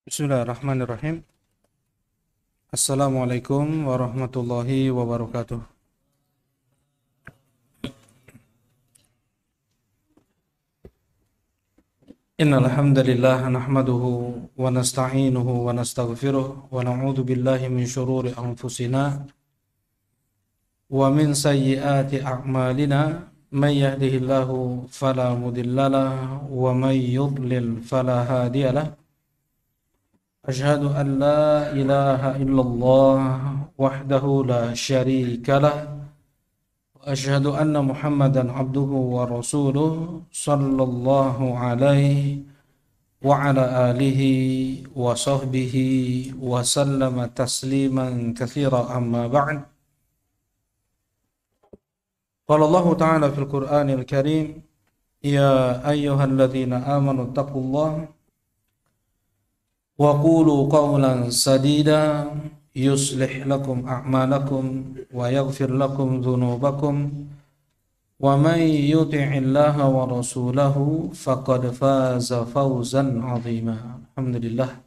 Bismillahirrahmanirrahim. Assalamualaikum warahmatullahi wabarakatuh. Innal hamdalillah nahmaduhu wa nasta'inuhu wa nastaghfiruh wa na'udzu billahi min shururi anfusina wa min sayyiati a'malina may yahdihillahu fala mudhillalah wa may yudlil fala hadiyalah. Asyhadu an la ilaha illallah wahdahu la syarika lah. Asyhadu anna Muhammadan abduhu wa rasuluh sallallahu alaihi wa ala alihi wa sahbihi wa sallama tasliman katsira amma ba'd. Qala Allah ta'ala fil Qur'anil Karim, ya ayyuhalladzina amanu taqullaha wa qulu qawlan sadida yuslih lakum a'malakum wa yaghfir lakum dhunubakum wa may yuti'illaha wa rasulahu faqad faza fawzan 'azima. Alhamdulillah.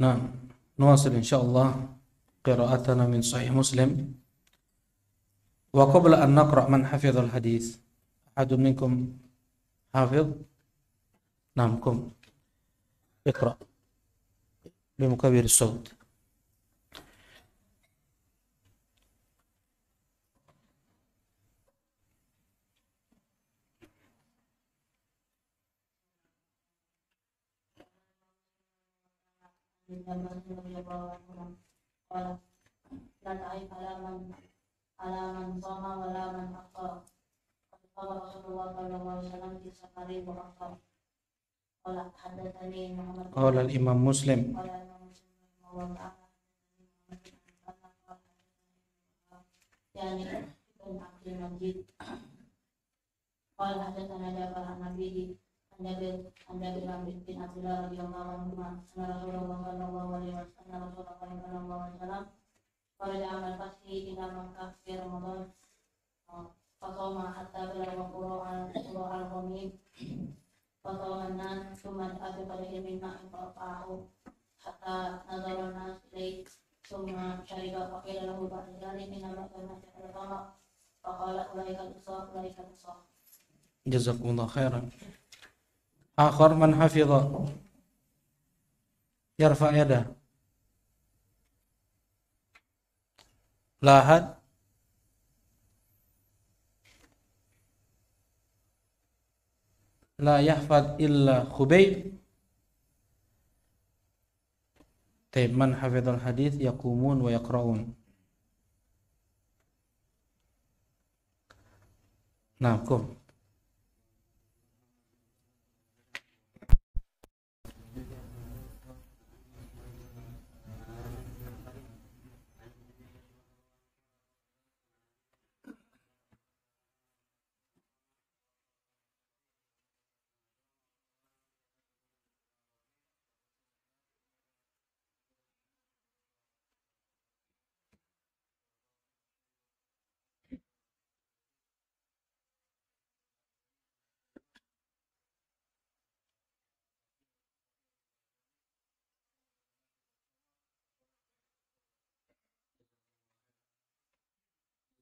Nah, nuwasil insyaallah qira'atana min sahih Muslim. Wa qabla an naqra' man hafizal hadis. Ahadun minkum hafiz? Naam, kum. Iqra' بمكبر الصوت. قال لا تعيب على من صام ولا من أفطر. قد قال رسول الله صلى الله عليه وسلم في سفر وأفطر. قال حدثني محمد قال الإمام مسلم قال الإمام مسلم رحمه الله تعالى يعني ابن عبد المجيد قال حدثنا جابر عن أبيه عن جابر بن عبد الله رضي الله عنهما أن رسول الله صلى الله عليه وسلم خرج عام الفتح إلى مكة في رمضان فصام حتى بلغ قراء الغميم فصام الناس ثم أتى بقدح من ماء فرفعه حتى نظر الناس إليه ثم شرب فقيل له بعد ذلك إنما كان الغمر فقال أولئك العصاة. جزاكم الله خيرا. آخر من حفظ يرفع يده. لا أحد. لا يحفظ إلا خبيب. طيب من حفظ الحديث يقومون ويقرؤون. نعم قم.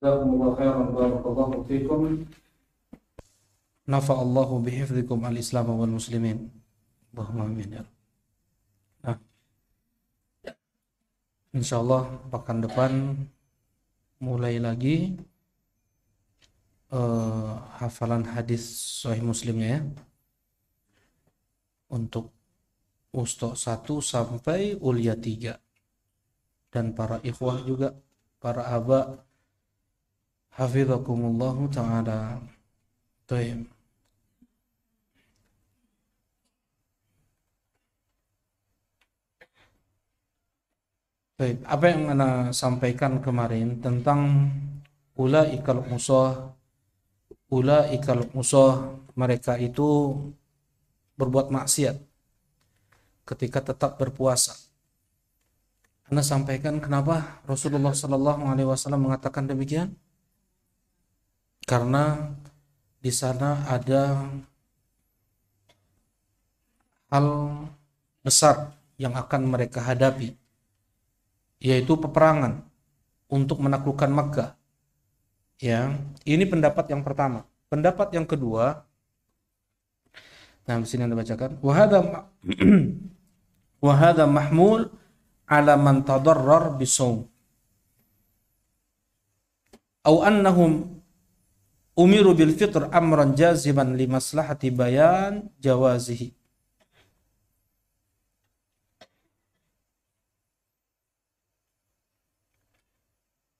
Jazakumullahu khairan barakallahu fikum. Nafa'allahu bihifdzikum al-islam wal muslimin. Allahumma amin ya. Nah, insyaallah pekan depan mulai lagi hafalan hadis sahih Muslimnya ya. Untuk Usto 1 sampai Ulia 3. Dan para ikhwah juga, para aba, hafizakumullahu ta'ala. Baik. Baik, apa yang Anda sampaikan kemarin tentang ulaikal usah, mereka itu berbuat maksiat ketika tetap berpuasa. Anda sampaikan kenapa Rasulullah sallallahu alaihi wasallam mengatakan demikian? Karena di sana ada hal besar yang akan mereka hadapi, yaitu peperangan untuk menaklukkan Makkah. Ya, ini pendapat yang pertama. Pendapat yang kedua, nah di sini Anda bacakan, wa hadha mahmul ala man tadarrar bisawm aw annahum umiru bil fitr amran jaziman li maslahati bayan jawazihi.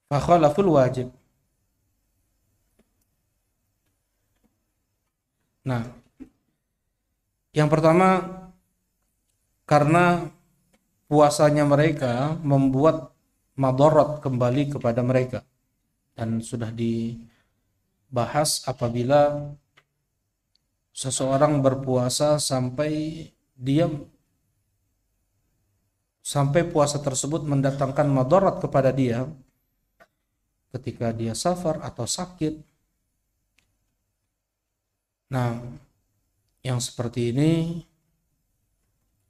Fa khalaful wajib. Nah, yang pertama, karena puasanya mereka membuat madarat kembali kepada mereka, dan sudah dibahas apabila seseorang berpuasa sampai puasa tersebut mendatangkan madarat kepada dia ketika dia safar atau sakit. Nah, yang seperti ini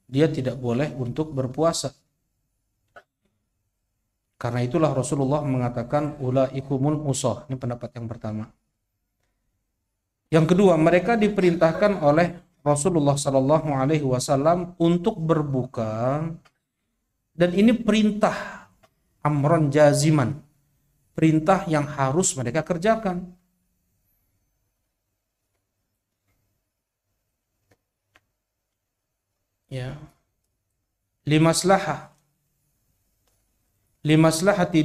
dia tidak boleh untuk berpuasa. Karena itulah Rasulullah mengatakan ulaikumul usah. Ini pendapat yang pertama. Yang kedua, mereka diperintahkan oleh Rasulullah Sallallahu Alaihi Wasallam untuk berbuka, dan ini perintah amron jaziman, perintah yang harus mereka kerjakan. Ya, limaslahati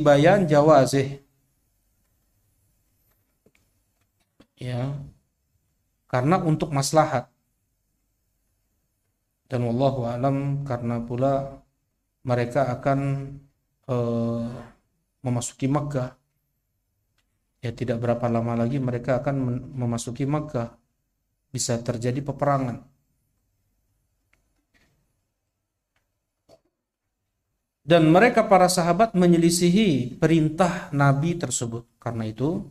bayan jawazih. Ya, karena untuk maslahat. Dan wallahu alam, karena pula mereka akan memasuki Makkah. Ya, tidak berapa lama lagi mereka akan memasuki Makkah. Bisa terjadi peperangan. Dan mereka para sahabat menyelisihi perintah Nabi tersebut. Karena itu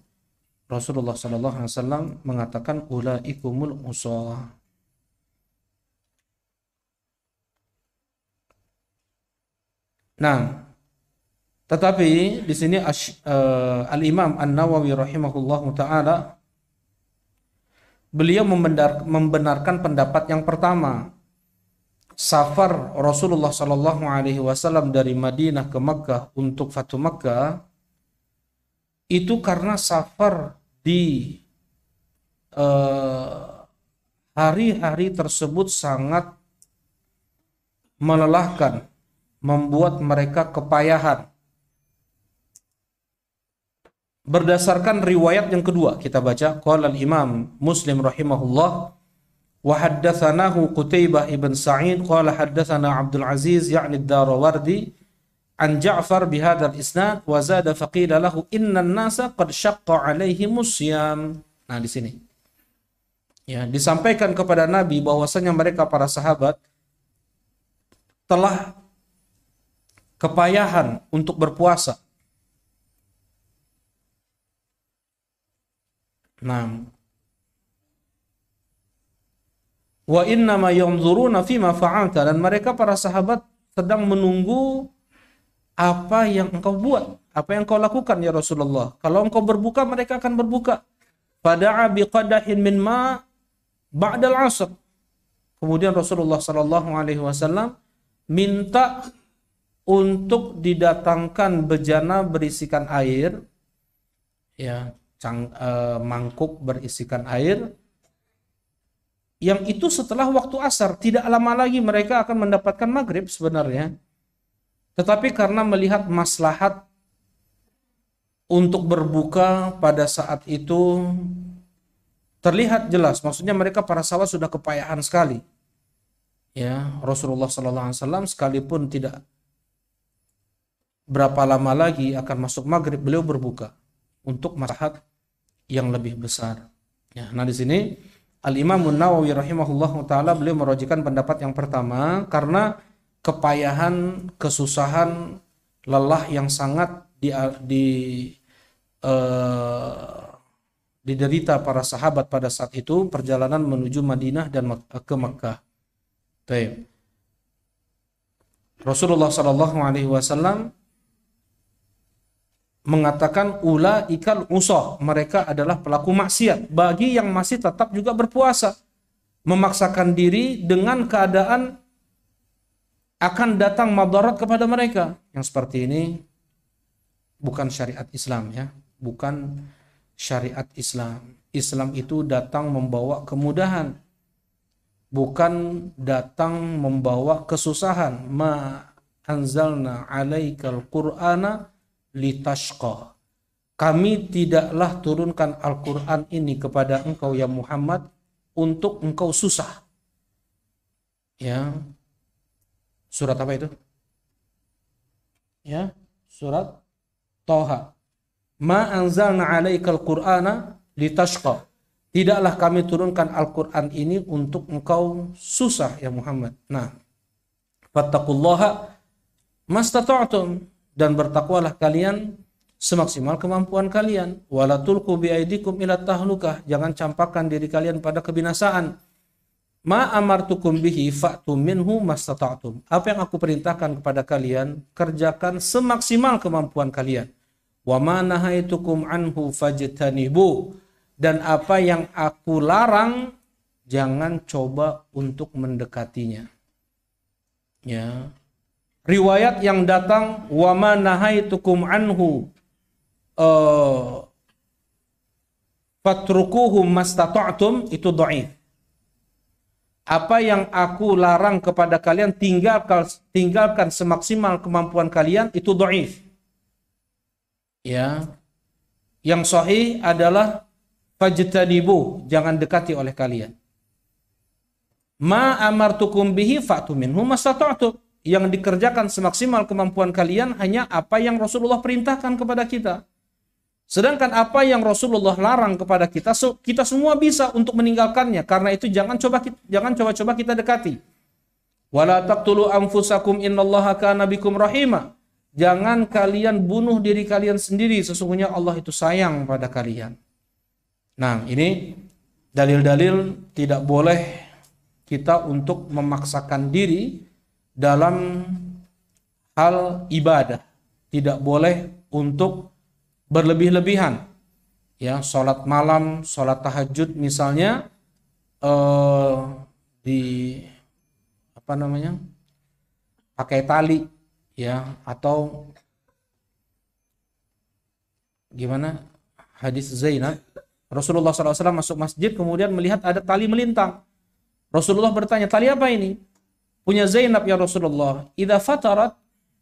Rasulullah SAW mengatakan ulaikumul usah. Nah, tetapi di sini Al-Imam An-Nawawi rahimahullahu taala beliau membenarkan pendapat yang pertama. Safar Rasulullah Sallallahu Alaihi Wasallam dari Madinah ke Makkah untuk Fatu Makkah itu karena safar di hari-hari tersebut sangat melelahkan, membuat mereka kepayahan. Berdasarkan riwayat yang kedua kita baca, qala al-Imam Muslim rahimahullah, wa haddatsanahu Qutaibah ibn Sa'id qala haddatsana Abdul Aziz ya'ni ad-Darawardi an Ja'far bihadzal isnad wa zada faqila lahu innan nasa qad syaqqa 'alaihimus syiyam. Nah, di sini ya disampaikan kepada Nabi bahwasanya mereka para sahabat telah kepayahan untuk berpuasa. Nah, wa inna ma yanzuruna fima fa'alta, dan mereka para sahabat sedang menunggu apa yang engkau buat, apa yang engkau lakukan ya Rasulullah. Kalau engkau berbuka, mereka akan berbuka. Fada'a biqadahin min ma ba'dal 'asr. Kemudian Rasulullah sallallahu alaihi wasallam minta untuk didatangkan bejana berisikan air, ya, mangkuk berisikan air, yang itu setelah waktu asar. Tidak lama lagi mereka akan mendapatkan maghrib sebenarnya. Tetapi karena melihat maslahat untuk berbuka pada saat itu terlihat jelas, maksudnya mereka para sahabat sudah kepayahan sekali. Ya, Rasulullah SAW sekalipun tidak berapa lama lagi akan masuk maghrib, beliau berbuka untuk maslahat yang lebih besar. Ya, nah di sini Al-Imam An-Nawawi rahimahullahu taala beliau merojikan pendapat yang pertama karena kepayahan, kesusahan, lelah yang sangat diderita para sahabat pada saat itu perjalanan menuju Madinah dan ke Makkah. Baik. Rasulullah Shallallahu Alaihi Wasallam mengatakan ulaikal usah, mereka adalah pelaku maksiat. Bagi yang masih tetap juga berpuasa, memaksakan diri dengan keadaan akan datang madarat kepada mereka. Yang seperti ini bukan syariat Islam ya, bukan syariat Islam. Islam itu datang membawa kemudahan, bukan datang membawa kesusahan. Ma anzalna alaikal qur'ana litashqa. Kami tidaklah turunkan Al-Quran ini kepada engkau ya Muhammad untuk engkau susah. Ya. Surat apa itu? Ya, surat Toha. Ma anzalna alaikal qur'ana litashqa. Tidaklah kami turunkan Al-Quran ini untuk engkau susah ya Muhammad. Nah, fattaqullaha mastata'tum, dan bertakwalah kalian semaksimal kemampuan kalian. Wala tulqu biaidikum ila tahlukah, jangan campakkan diri kalian pada kebinasaan. Ma amartukum bihi fa'tu minhu mastata'tum. Apa yang aku perintahkan kepada kalian, kerjakan semaksimal kemampuan kalian. Wa ma nahaitukum anhu fajtanibu, dan apa yang aku larang jangan coba untuk mendekatinya. Ya. Riwayat yang datang wa ma nahaitukum anhu fatrukuhum mastata'tum itu dhaif. Apa yang aku larang kepada kalian tinggalkan semaksimal kemampuan kalian itu dhaif. Ya. Yang sahih adalah fajtanibu, jangan dekati oleh kalian. Ma amartukum bihi fa'tu minhu mastata'tum. Yang dikerjakan semaksimal kemampuan kalian hanya apa yang Rasulullah perintahkan kepada kita. Sedangkan apa yang Rasulullah larang kepada kita, kita semua bisa untuk meninggalkannya. Karena itu jangan coba-coba kita dekati. Wala taqtulu anfusakum innallaha kana bikum rahima. Jangan kalian bunuh diri kalian sendiri, sesungguhnya Allah itu sayang pada kalian. Nah, ini dalil-dalil tidak boleh kita untuk memaksakan diri dalam hal ibadah. Tidak boleh untuk berlebih-lebihan. Ya, sholat malam, sholat tahajud misalnya pakai tali ya, atau gimana hadis Zainab, Rasulullah SAW masuk masjid kemudian melihat ada tali melintang. Rasulullah bertanya, tali apa ini? Punya Zainab ya Rasulullah. Idza fatarat,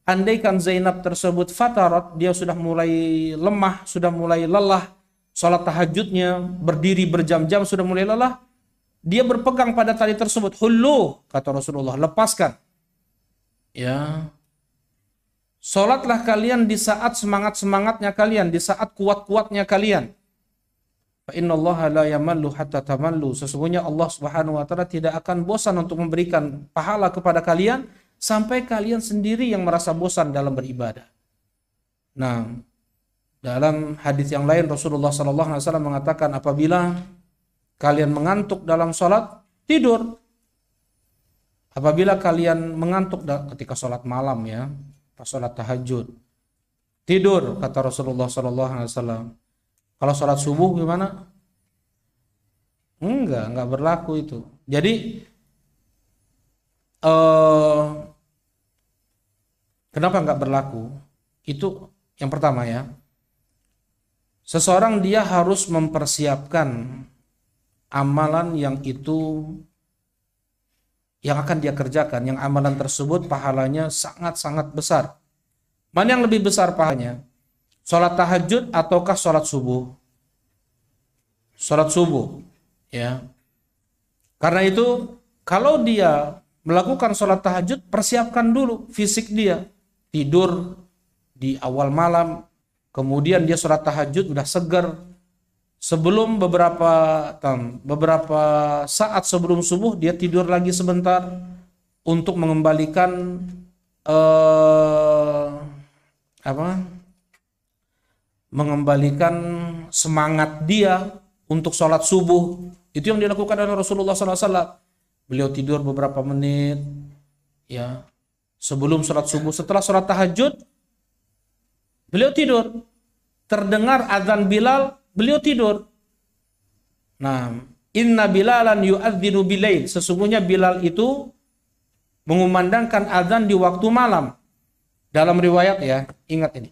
andaikan Zainab tersebut fatarat, dia sudah mulai lemah, sudah mulai lelah, salat tahajudnya berdiri berjam-jam sudah mulai lelah, dia berpegang pada tali tersebut. Hullu, kata Rasulullah, lepaskan. Ya. Salatlah kalian di saat semangat-semangatnya kalian, di saat kuat-kuatnya kalian. Fa innallaha la yamallu hatta tamallu. Sesungguhnya Allah Subhanahu wa taala tidak akan bosan untuk memberikan pahala kepada kalian sampai kalian sendiri yang merasa bosan dalam beribadah. Nah, dalam hadis yang lain Rasulullah sallallahu alaihi wasallam mengatakan, apabila kalian mengantuk dalam salat, tidur. Apabila kalian mengantuk ketika salat malam ya, pas salat tahajud, tidur, kata Rasulullah sallallahu alaihi wasallam. Kalau sholat subuh gimana? Enggak berlaku itu. Jadi kenapa enggak berlaku? Itu yang pertama ya. Seseorang dia harus mempersiapkan amalan yang akan dia kerjakan, yang amalan tersebut pahalanya sangat-sangat besar. Mana yang lebih besar pahalanya? Sholat tahajud ataukah sholat subuh? Sholat subuh, ya. Karena itu, kalau dia melakukan sholat tahajud, persiapkan dulu fisik dia. Tidur di awal malam, kemudian dia sholat tahajud udah segar. Sebelum beberapa saat sebelum subuh, dia tidur lagi sebentar untuk mengembalikan mengembalikan semangat dia untuk sholat subuh. Itu yang dilakukan oleh Rasulullah SAW. Beliau tidur beberapa menit, ya, sebelum sholat subuh, setelah sholat tahajud, beliau tidur. Terdengar azan Bilal, beliau tidur. Nah, inna Bilalan yu'adzinu bilail. Sesungguhnya Bilal itu mengumandangkan azan di waktu malam. Dalam riwayat ya, ingat ini.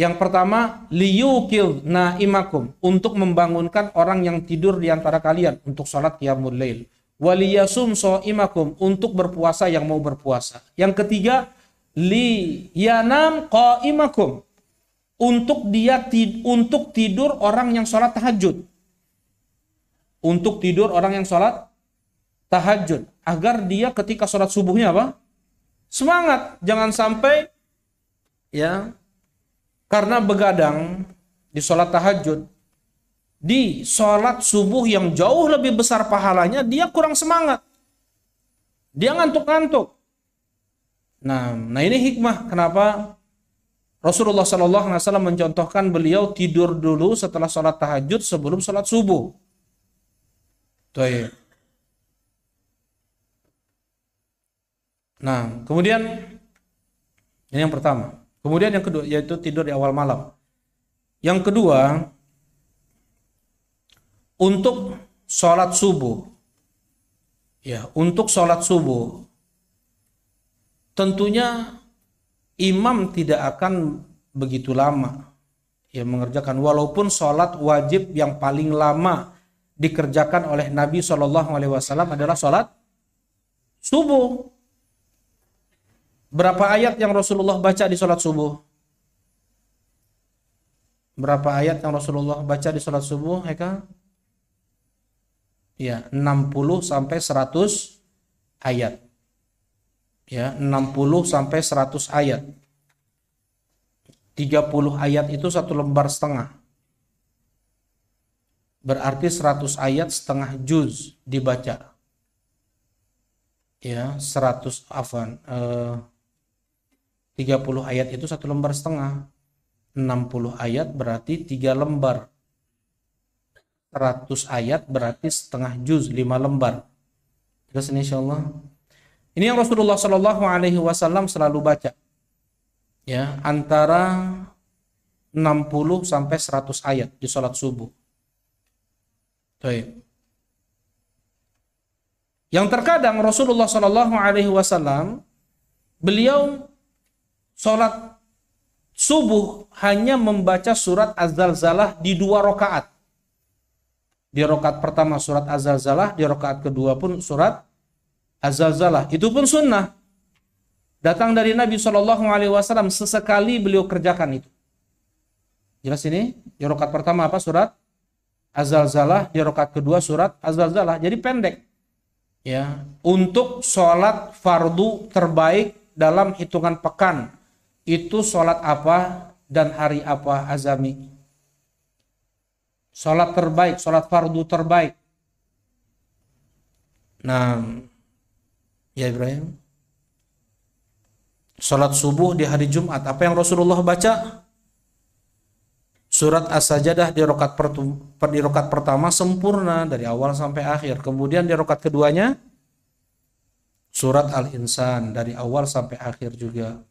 Yang pertama, liyukil naimakum, untuk membangunkan orang yang tidur di antara kalian untuk salat qiyamul lail. Waliyasum shaimakum, untuk berpuasa yang mau berpuasa. Yang ketiga, liyanam qaimakum, untuk tidur orang yang salat tahajud. Untuk tidur orang yang salat tahajud, agar dia ketika salat subuhnya apa? Semangat, jangan sampai ya karena begadang di sholat tahajud, di sholat subuh yang jauh lebih besar pahalanya, dia kurang semangat. Dia ngantuk-ngantuk. Nah ini hikmah kenapa Rasulullah SAW mencontohkan beliau tidur dulu setelah sholat tahajud sebelum sholat subuh. Tuh. Nah, kemudian ini yang pertama. Kemudian yang kedua yaitu tidur di awal malam. Yang kedua, untuk sholat subuh. Ya, untuk sholat subuh tentunya imam tidak akan begitu lama ya mengerjakan, walaupun sholat wajib yang paling lama dikerjakan oleh Nabi SAW adalah sholat subuh. Berapa ayat yang Rasulullah baca di sholat subuh? Berapa ayat yang Rasulullah baca di sholat subuh, Eka? Ya, 60 sampai 100 ayat. Ya, 60 sampai 100 ayat. 30 ayat itu 1 lembar setengah. Berarti 100 ayat setengah juz dibaca. Ya, 100 afwan. 30 ayat itu 1 lembar setengah. 60 ayat berarti 3 lembar. 100 ayat berarti setengah juz, 5 lembar. Terus ini insyaallah. Ini yang Rasulullah SAW selalu baca. Ya, antara 60 sampai 100 ayat di sholat subuh. Baik. Yang terkadang Rasulullah SAW beliau sholat subuh hanya membaca surat Az-Zalzalah di 2 rakaat. Di rakaat pertama surat Az-Zalzalah, di rakaat kedua pun surat Az-Zalzalah. Itu pun sunnah. Datang dari Nabi SAW, sesekali beliau kerjakan itu. Jelas ini? Di rakaat pertama apa? Surat Az-Zalzalah, di rakaat kedua surat Az-Zalzalah. Jadi pendek. Ya, untuk sholat fardu terbaik dalam hitungan pekan. Itu sholat apa dan hari apa, Azami? Sholat terbaik, sholat fardu terbaik. Nah, ya Ibrahim. Sholat subuh di hari Jumat. Apa yang Rasulullah baca? Surat As-Sajdah di rakaat pertama sempurna dari awal sampai akhir. Kemudian di rakaat keduanya surat Al-Insan dari awal sampai akhir juga.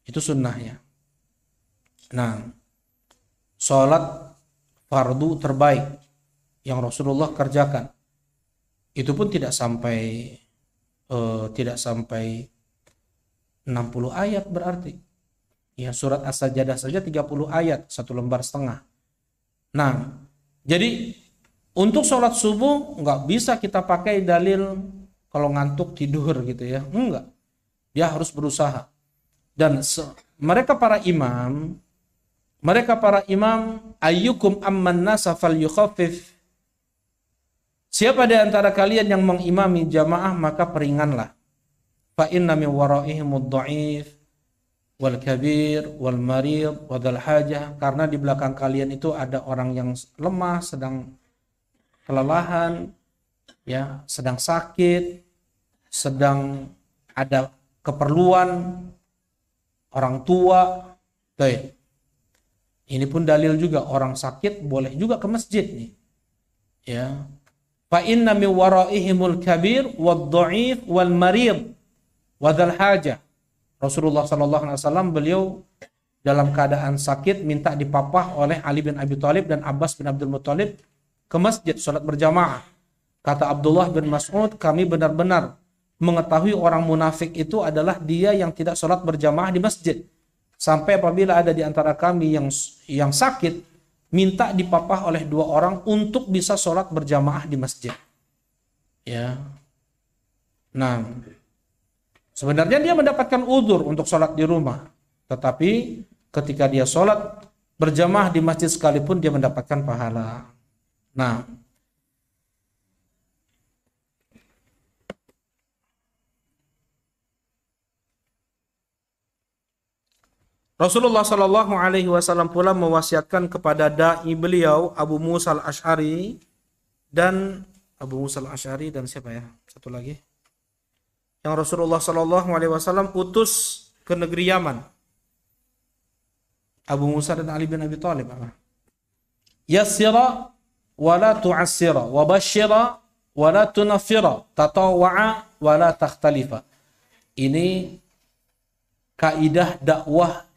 Itu sunnahnya. Nah, sholat fardu terbaik yang Rasulullah kerjakan itu pun tidak sampai 60 ayat berarti. Ya, surat As-Sajdah saja 30 ayat, 1 lembar setengah. Nah, jadi untuk sholat subuh nggak bisa kita pakai dalil kalau ngantuk tidur gitu ya. Enggak. Dia harus berusaha. Dan mereka para imam ayyukum amman nasa falyukhaffif. Siapa di antara kalian yang mengimami jamaah maka peringanlah. Fa inna min waraihimud dha'if wal kabir wal marid wa dzal hajah, karena di belakang kalian itu ada orang yang lemah, sedang kelelahan, ya, sedang sakit, sedang ada keperluan, orang tua. Baik. Ini pun dalil juga, orang sakit boleh juga ke masjid nih. Ya. Fa inna min waraihimul kabir wad dha'if wal marid wa dzal hajah. Rasulullah SAW beliau dalam keadaan sakit minta dipapah oleh Ali bin Abi Thalib dan Abbas bin Abdul Muthalib ke masjid sholat berjamaah. Kata Abdullah bin Mas'ud, kami benar-benar mengetahui orang munafik itu adalah dia yang tidak sholat berjamaah di masjid. Sampai apabila ada di antara kami yang sakit, minta dipapah oleh 2 orang untuk bisa sholat berjamaah di masjid. Ya. Nah, sebenarnya dia mendapatkan uzur untuk sholat di rumah. Tetapi ketika dia sholat berjamaah di masjid sekalipun dia mendapatkan pahala. Nah, Rasulullah Shallallahu Alaihi Wasallam pula mewasiatkan kepada dai beliau Abu Musa al-Ash'ari dan siapa ya? Satu lagi yang Rasulullah Shallallahu Alaihi Wasallam utus ke negeri Yaman. Abu Musa dan Ali bin Abi Thalib. Yassira wa la tu'assira wa basyira wa la tunaffira tatawwa'a wa la takhtalifa. Ini kaidah dakwah,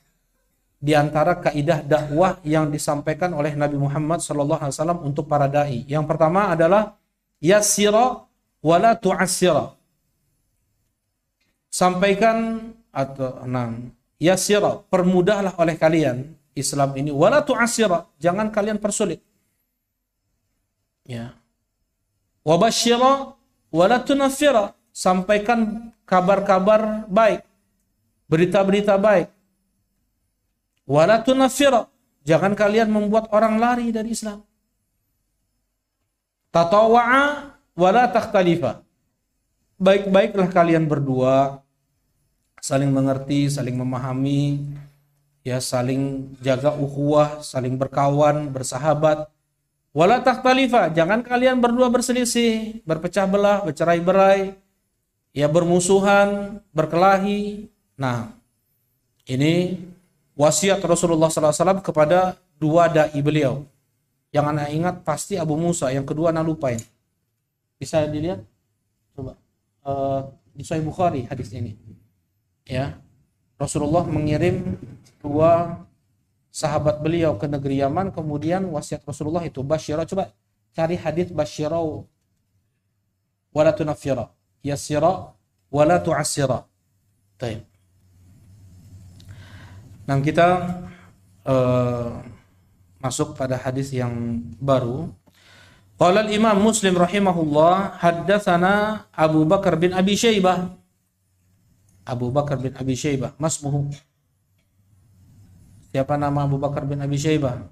di antara kaidah dakwah yang disampaikan oleh Nabi Muhammad SAW untuk para dai. Yang pertama adalah yassira wa la tu'assira. Sampaikan atau yassira, permudahlah oleh kalian Islam ini, wa la tu'assira, jangan kalian persulit. Ya. Wa basyira wa la tunaffira, sampaikan kabar-kabar baik, berita-berita baik. Wala tunaffira, jangan kalian membuat orang lari dari Islam. Tatawwa'a wala takhtalifa, baik-baiklah kalian berdua, saling mengerti, saling memahami, ya, saling jaga ukhuwah, saling berkawan, bersahabat. Wala takhtalifa, jangan kalian berdua berselisih, berpecah belah, bercerai-berai, ya, bermusuhan, berkelahi. Nah, ini wasiat Rasulullah SAW kepada 2 dai beliau. Yang anak ingat pasti Abu Musa, yang kedua anak lupain. Bisa dilihat? Coba. Di Sahih Bukhari hadis ini. Ya. Rasulullah mengirim 2 sahabat beliau ke negeri Yaman, kemudian wasiat Rasulullah itu basyira. Coba cari hadis basyira wala tunaffira, yassira wala tu'assira. Baik. Nah, kita masuk pada hadis yang baru. Qala al-Imam Muslim rahimahullah, haddatsana Abu Bakar bin Abi Syaibah. Abu Bakar bin Abi Syaibah, masmuhu. Siapa nama Abu Bakar bin Abi Syaibah?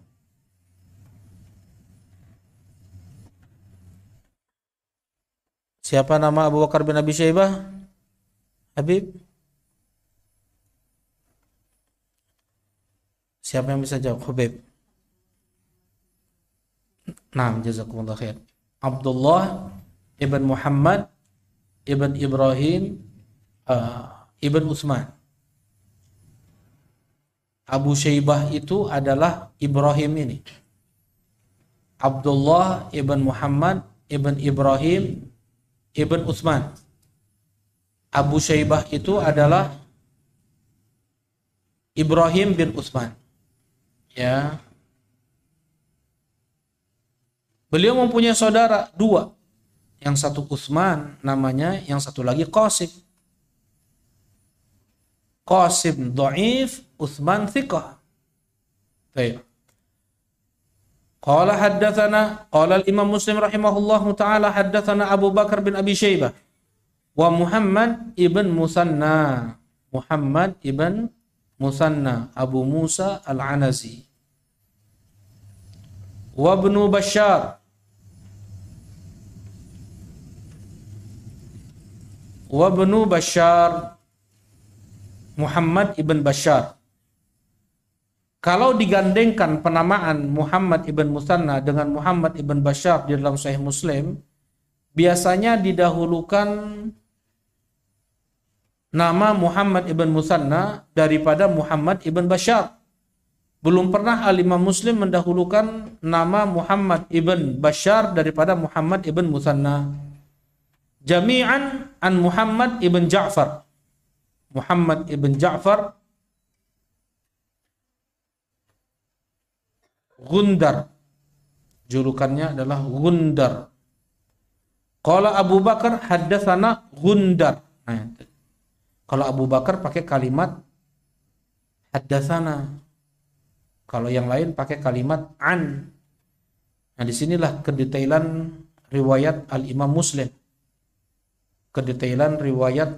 Siapa nama Abu Bakar bin Abi Syaibah? Habib? Siapa yang bisa jawab? Habib. Nah, jazakumullah khair. Abdullah ibn Muhammad ibn Ibrahim ibn Utsman. Abu Syaibah itu adalah Ibrahim ini. Abdullah ibn Muhammad ibn Ibrahim ibn Utsman. Abu Syaibah itu adalah Ibrahim bin Utsman. Ya. Beliau mempunyai saudara 2. Yang satu Utsman namanya, yang satu lagi Qasim. Qasim dhaif, Utsman thiqah. Baik. Qala haddatsana, qala al-Imam Muslim rahimahullahu taala haddatsana Abu Bakar bin Abi Syaibah wa Muhammad ibn Musanna. Muhammad ibn Musanna Abu Musa al-Anazi wa ibnu Bashar Muhammad ibn Bashar. Kalau digandengkan penamaan Muhammad ibn Musanna dengan Muhammad ibn Bashar di dalam Sahih Muslim, biasanya didahulukan nama Muhammad ibn Musanna daripada Muhammad ibn Bashar. Belum pernah al-Imam Muslim mendahulukan nama Muhammad ibn Bashar daripada Muhammad ibn Musanna. Jami'an an Muhammad ibn Ja'far. Muhammad ibn Ja'far Gundar. Julukannya adalah Gundar. Qala Abu Bakar haddatsana Gundar. Nah, kalau Abu Bakar pakai kalimat haddatsana. Kalau yang lain pakai kalimat an. Nah, disinilah kedetailan riwayat Al-Imam Muslim. Kedetailan riwayat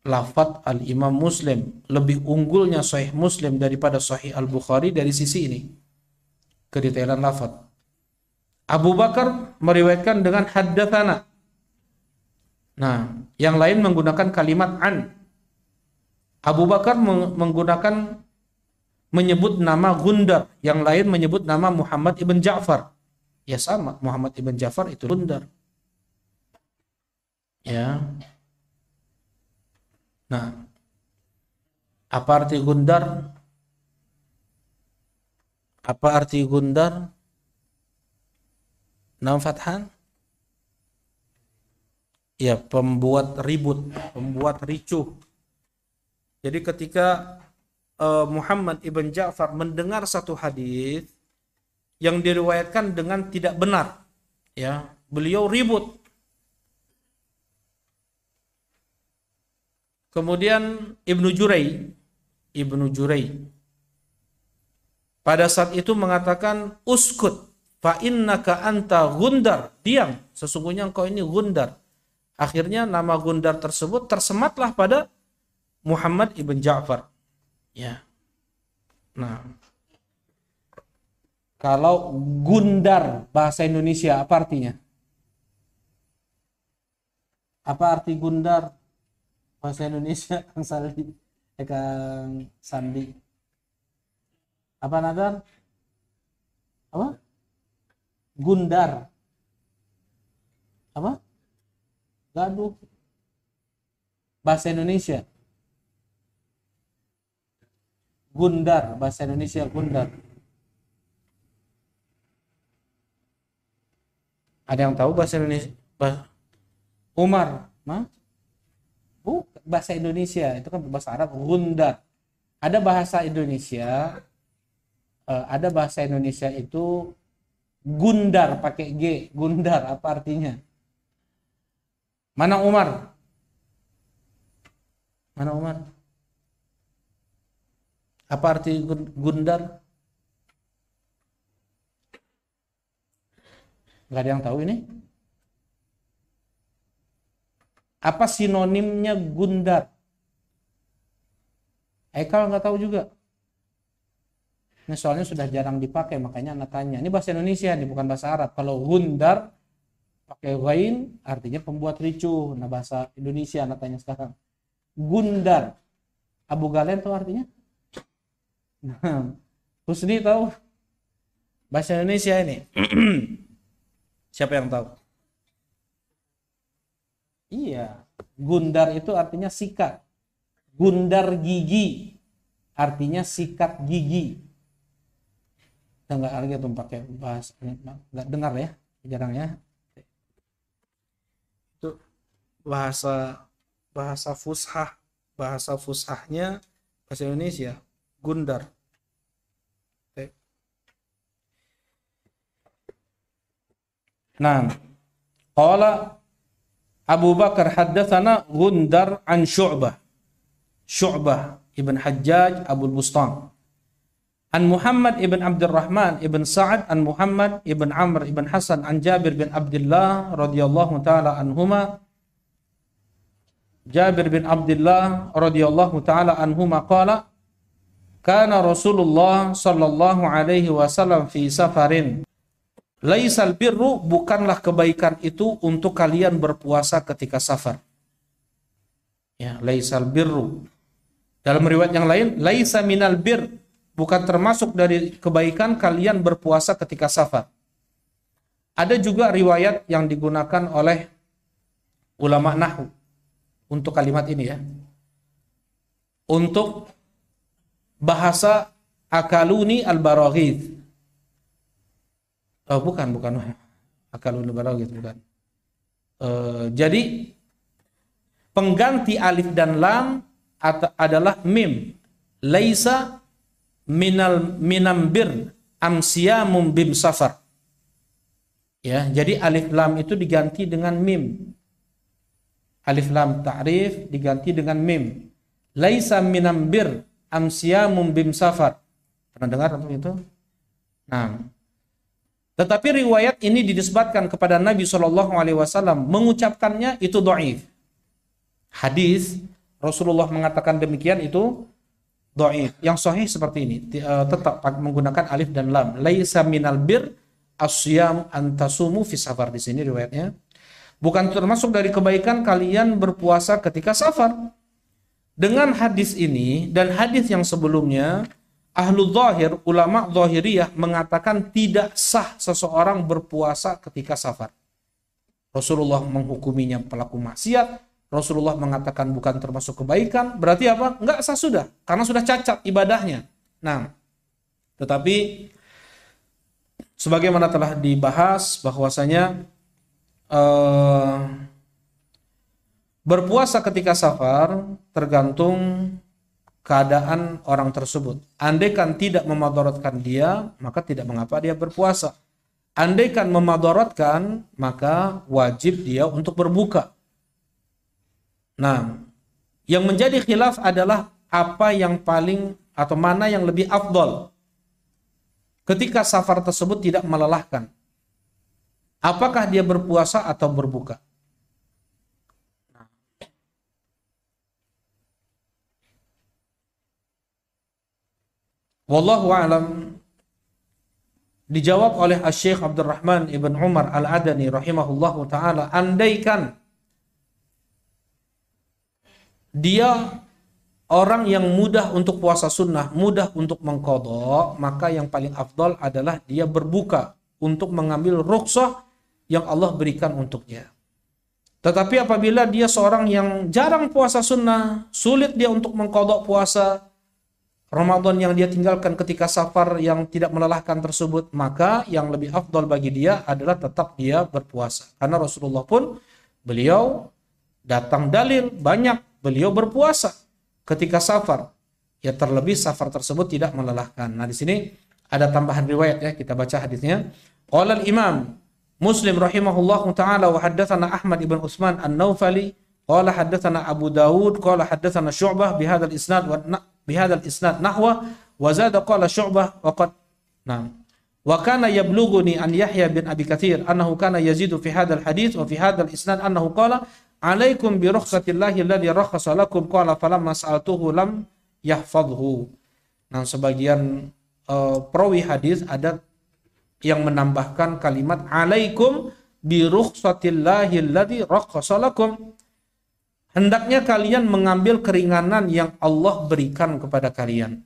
lafaz Al-Imam Muslim. Lebih unggulnya Sahih Muslim daripada Sahih Al-Bukhari dari sisi ini. Kedetailan lafaz. Abu Bakar meriwayatkan dengan haddatsana. Nah, yang lain menggunakan kalimat an. Abu Bakar menggunakan menyebut nama Gundar, yang lain menyebut nama Muhammad ibn Ja'far. Ya sama, Muhammad ibn Ja'far itu Gundar. Ya. Nah, apa arti Gundar? Apa arti Gundar? Nam Fathan? Ya, pembuat ribut, pembuat ricuh. Jadi ketika Muhammad ibn Ja'far mendengar satu hadis yang diriwayatkan dengan tidak benar, ya, beliau ribut. Kemudian Ibnu Jurai pada saat itu mengatakan uskut fa innaka anta Gundar, diam, sesungguhnya engkau ini Gundar. Akhirnya nama Gundar tersebut tersematlah pada Muhammad ibn Ja'far. Ya. Nah, kalau Gundar bahasa Indonesia apa artinya? Apa arti Gundar bahasa Indonesia, Kang Sandi? Kang Sandi. Apa Nadar? Apa? Gundar. Apa? Gaduh. Bahasa Indonesia. Gundar, bahasa Indonesia Gundar. Ada yang tahu bahasa Indonesia? Umar, bahasa Indonesia itu kan bahasa Arab Gundar. Ada bahasa Indonesia, itu Gundar pakai G. Gundar apa artinya? Mana Umar? Mana Umar? Apa arti Gundar? Gak ada yang tahu ini? Apa sinonimnya Gundar? Ekal nggak tahu juga. Ini soalnya sudah jarang dipakai, makanya anak tanya. Ini bahasa Indonesia, ini bukan bahasa Arab. Kalau Gundar pakai ghain artinya pembuat ricuh. Nah, bahasa Indonesia anak tanya sekarang. Gundar. Abu Galen tahu artinya? Nah, Husni tahu? Bahasa Indonesia ini. Siapa yang tahu? Iya, Gundar itu artinya sikat. Gundar gigi artinya sikat gigi. Kita nggak lagi tuh pakai bahasa, nggak dengar ya, jarang ya. Itu bahasa fushah, bahasa fushahnya bahasa Indonesia, Gundar. Nah, qala Abu Bakar haddatsana Gundar an Syu'bah ibn Hajjaj Abu Bustam an Muhammad ibn Abdurrahman ibn Sa'ad an Muhammad ibn Amr ibn Hasan an Jabir bin Abdullah radhiyallahu taala anhuma. Jabir bin Abdullah radhiyallahu taala anhuma qala kana Rasulullah sallallahu alaihi wasallam fi safarin. Laisal birru, bukanlah kebaikan itu untuk kalian berpuasa ketika safar. Ya, laisal birru. Dalam riwayat yang lain, laisa minal bir, bukan termasuk dari kebaikan kalian berpuasa ketika safar. Ada juga riwayat yang digunakan oleh ulama nahwu untuk kalimat ini ya. Untuk bahasa akaluni al-baraghith. Oh, bukan akalun al-baraghith, bukan. Jadi pengganti alif dan lam adalah mim. Laisa minambir amsiyamum bim safar. Ya, jadi alif lam itu diganti dengan mim. Alif lam ta'rif diganti dengan mim. Laisa minambir amsiyamum bim safar. Pernah dengar untuk itu? Nah, tetapi riwayat ini dinisbatkan kepada Nabi SAW, mengucapkannya itu dhaif. Hadis Rasulullah mengatakan demikian itu dhaif. Yang sahih seperti ini, tetap menggunakan alif dan lam. Laisa minal bir asyam antasumu fi safar. Di sini riwayatnya, bukan termasuk dari kebaikan kalian berpuasa ketika safar. Dengan hadis ini dan hadis yang sebelumnya, ahlu zahir, ulama zahiriyah mengatakan tidak sah seseorang berpuasa ketika safar. Rasulullah menghukuminya pelaku maksiat, Rasulullah mengatakan bukan termasuk kebaikan, berarti apa? Enggak sah sudah, karena sudah cacat ibadahnya. Nah, tetapi sebagaimana telah dibahas bahwasanya berpuasa ketika safar tergantung keadaan orang tersebut. Andaikan tidak memadaratkan dia, maka tidak mengapa dia berpuasa. Andaikan memadaratkan, maka wajib dia untuk berbuka. Nah, yang menjadi khilaf adalah apa yang paling atau mana yang lebih afdal ketika safar tersebut tidak melelahkan. Apakah dia berpuasa atau berbuka? Wallahu a'lam. Dijawab oleh Asy-Syaikh Abdurrahman ibn Umar Al-Adani rahimahullahu taala, andaikan dia orang yang mudah untuk puasa sunnah, mudah untuk mengqadha, maka yang paling afdal adalah dia berbuka untuk mengambil rukhsah yang Allah berikan untuknya. Tetapi apabila dia seorang yang jarang puasa sunnah, sulit dia untuk mengqadha puasa Ramadan yang dia tinggalkan ketika safar yang tidak melelahkan tersebut, maka yang lebih afdal bagi dia adalah tetap dia berpuasa. Karena Rasulullah pun, beliau datang dalil banyak beliau berpuasa ketika safar. Ya, terlebih safar tersebut tidak melelahkan. Nah, di sini ada tambahan riwayat ya, kita baca hadisnya. Qala al-Imam Muslim rahimahullahu taala wa haddatsana Ahmad ibn Utsman An-Naufali qala haddatsana Abu Dawud qala haddatsana Syu'bah bihadzal isnad bihadzal isnad nahwa wa zada qala Syu'bah wa qad wa kana yablughuni an Yahya bin Abi Katsir annahu kana yazidu fi hadzal hadits wa fi hadzal isnad annahu qala alaikum bi rukhsatillahi alladhi rakhasa lakum qala falamma sa'altuhu lam yahfadhu. Nah, sebagian perawi hadis ada yang menambahkan kalimat alaikum bi rukhsatillahi alladhi rakhasa lakum. Hendaknya kalian mengambil keringanan yang Allah berikan kepada kalian.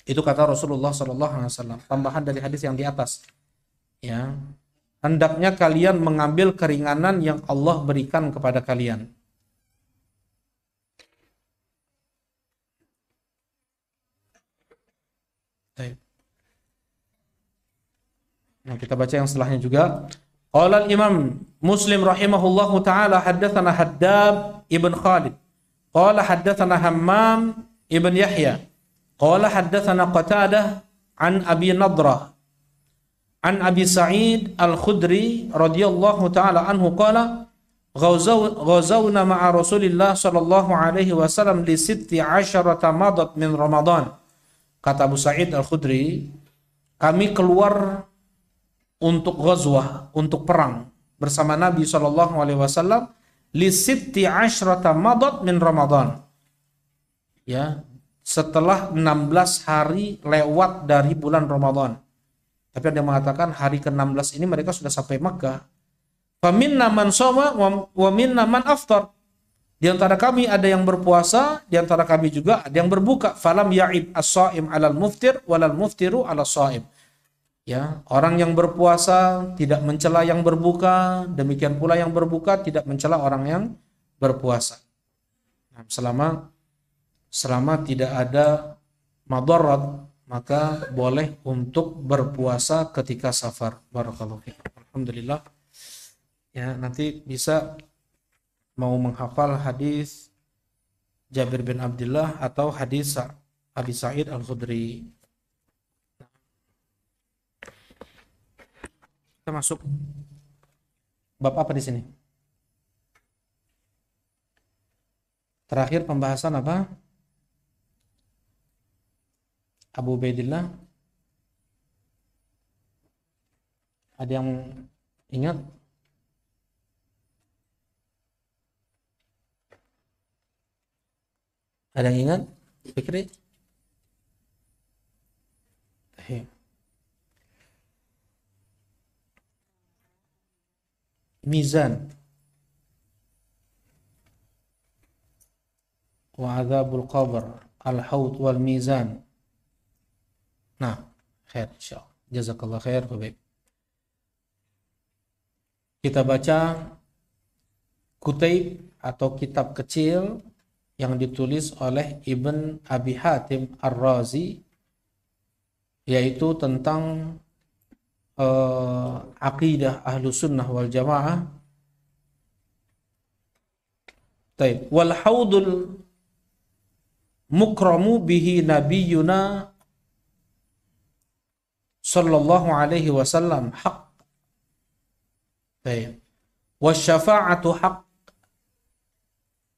Itu kata Rasulullah SAW. Tambahan dari hadis yang di atas. Ya, hendaknya kalian mengambil keringanan yang Allah berikan kepada kalian. Nah, kita baca yang setelahnya juga. Qala al-Imam Muslim rahimahullahu taala haddatsana Haddab ibn Khalid. Qala haddatsana Hammam ibn Yahya. Qala haddatsana Qatadah an Abi Nadrah an Abi Sa'id Al-Khudri radhiyallahu taala anhu qala ghazawna ma'a Rasulillah sallallahu alaihi wasallam li 16 madat min Ramadan. Kata Abu Sa'id Al-Khudri, kami keluar untuk ghazwah, untuk perang bersama Nabi SAW li 16 madat min Ramadan. Ya, setelah 16 hari lewat dari bulan Ramadan. Tapi ada yang mengatakan hari ke-16 ini mereka sudah sampai Makkah. Faminna man shoma wa minna man aftar. Di antara kami ada yang berpuasa, di antara kami juga ada yang berbuka. Falam ya'ib as-shaim 'alal muftir walal muftiru 'alas shaim. Ya, orang yang berpuasa tidak mencela yang berbuka, demikian pula yang berbuka tidak mencela orang yang berpuasa. Nah, selama tidak ada madarat, maka boleh untuk berpuasa ketika safar. Barakallahu fiik. Alhamdulillah. Ya, nanti bisa mau menghafal hadis Jabir bin Abdullah atau hadis Abi Sa'id Al-Khudri. Kita masuk bab apa di sini? Terakhir pembahasan apa? Abu Ubaidillah. Ada yang ingat? Ada yang ingat? Fikri? Mizan wa adzabul qabr, al-haud wal mizan. Nah, khair insyaallah. Jazakallah khair, Habib. Kita baca Kutaib atau kitab kecil yang ditulis oleh Ibn Abi Hatim Ar-Razi, yaitu tentang aqidah Ahlus Sunnah wal Jamaah. Taib. Wal haudul mukramu bihi nabiyuna sallallahu alaihi wasallam haq. Taib. Wasyafa'atu haq.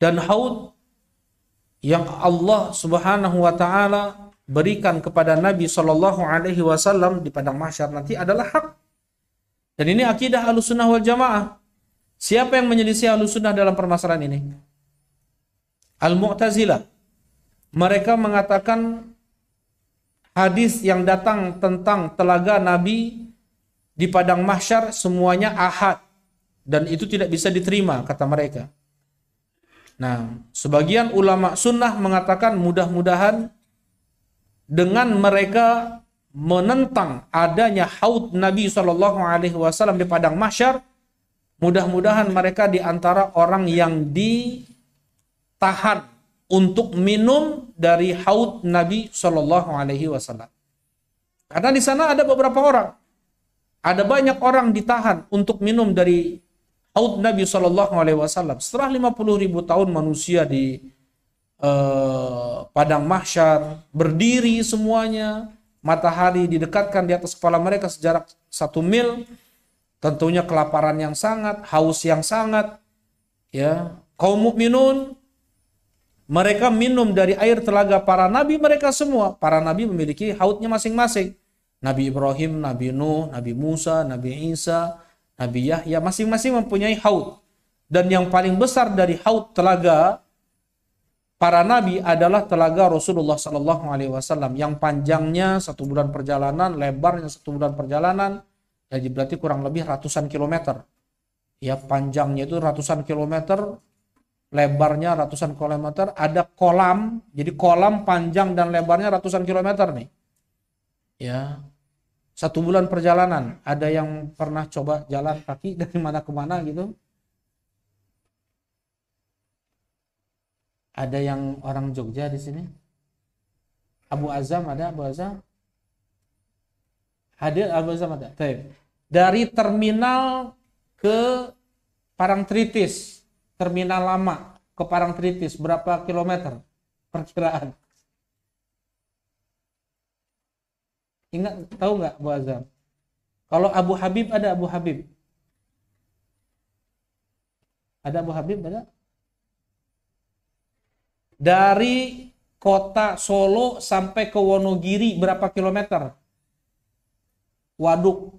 Dan haud yang Allah Subhanahu wa taala berikan kepada Nabi sallallahu alaihi wasallam di padang mahsyar nanti adalah hak. Dan ini akidah Ahlussunnah wal Jamaah. Siapa yang menyelisih Ahlussunnah dalam permasalahan ini? Al-Mu'tazilah. Mereka mengatakan hadis yang datang tentang telaga Nabi di padang mahsyar semuanya ahad dan itu tidak bisa diterima, kata mereka. Nah, sebagian ulama sunnah mengatakan mudah-mudahan dengan mereka menentang adanya haud Nabi SAW di padang mahsyar, mudah-mudahan mereka di antara orang yang ditahan untuk minum dari haud Nabi SAW. Karena di sana ada beberapa orang, ada banyak orang ditahan untuk minum dari haud Nabi SAW. Setelah 50.000 tahun manusia di padang mahsyar, berdiri semuanya, matahari didekatkan di atas kepala mereka sejarak 1 mil, tentunya kelaparan yang sangat, haus yang sangat, ya. Kaum mukminun mereka minum dari air telaga para nabi mereka semua. Para nabi memiliki haudnya masing-masing. Nabi Ibrahim, Nabi Nuh, Nabi Musa, Nabi Isa, Nabi Yahya, masing-masing mempunyai haud. Dan yang paling besar dari haud telaga para nabi adalah telaga Rasulullah SAW yang panjangnya 1 bulan perjalanan, lebarnya 1 bulan perjalanan, jadi berarti kurang lebih ratusan kilometer. Ya, panjangnya itu ratusan kilometer, lebarnya ratusan kilometer, ada kolam, jadi kolam panjang dan lebarnya ratusan kilometer nih. Ya, 1 bulan perjalanan. Ada yang pernah coba jalan kaki dari mana ke mana gitu? Ada yang orang Jogja di sini? Abu Azam ada? Abu Azam? Hadir Abu Azam ada? Dari terminal ke Parangtritis, terminal lama ke Parangtritis, berapa kilometer perkiraan? Ingat, tahu nggak Abu Azam? Kalau Abu Habib ada Abu Habib? Ada Abu Habib ada? Dari kota Solo sampai ke Wonogiri berapa kilometer? Waduk.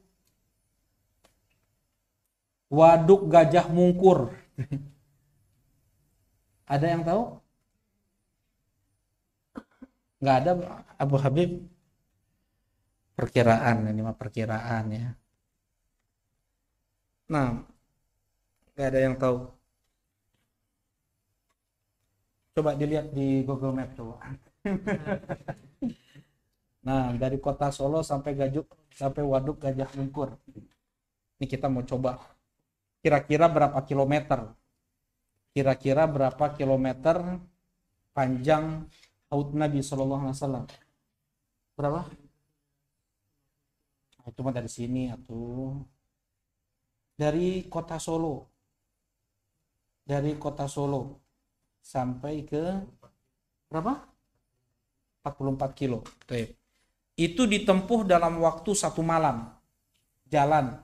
Waduk Gajah Mungkur. Ada yang tahu? Nggak ada Abu Habib? Perkiraan, ini mah perkiraan ya. Nah, nggak ada yang tahu. Coba dilihat di Google Map coba. Nah, dari kota Solo sampai Waduk Gajah Mungkur. Ini kita mau coba kira-kira berapa kilometer? Kira-kira berapa kilometer panjang haud Nabi SAW? Berapa? Nah, itu mah dari sini atau dari kota Solo. Dari kota Solo sampai ke Berapa? 44 kilo. Baik. Itu ditempuh dalam waktu 1 malam. Jalan.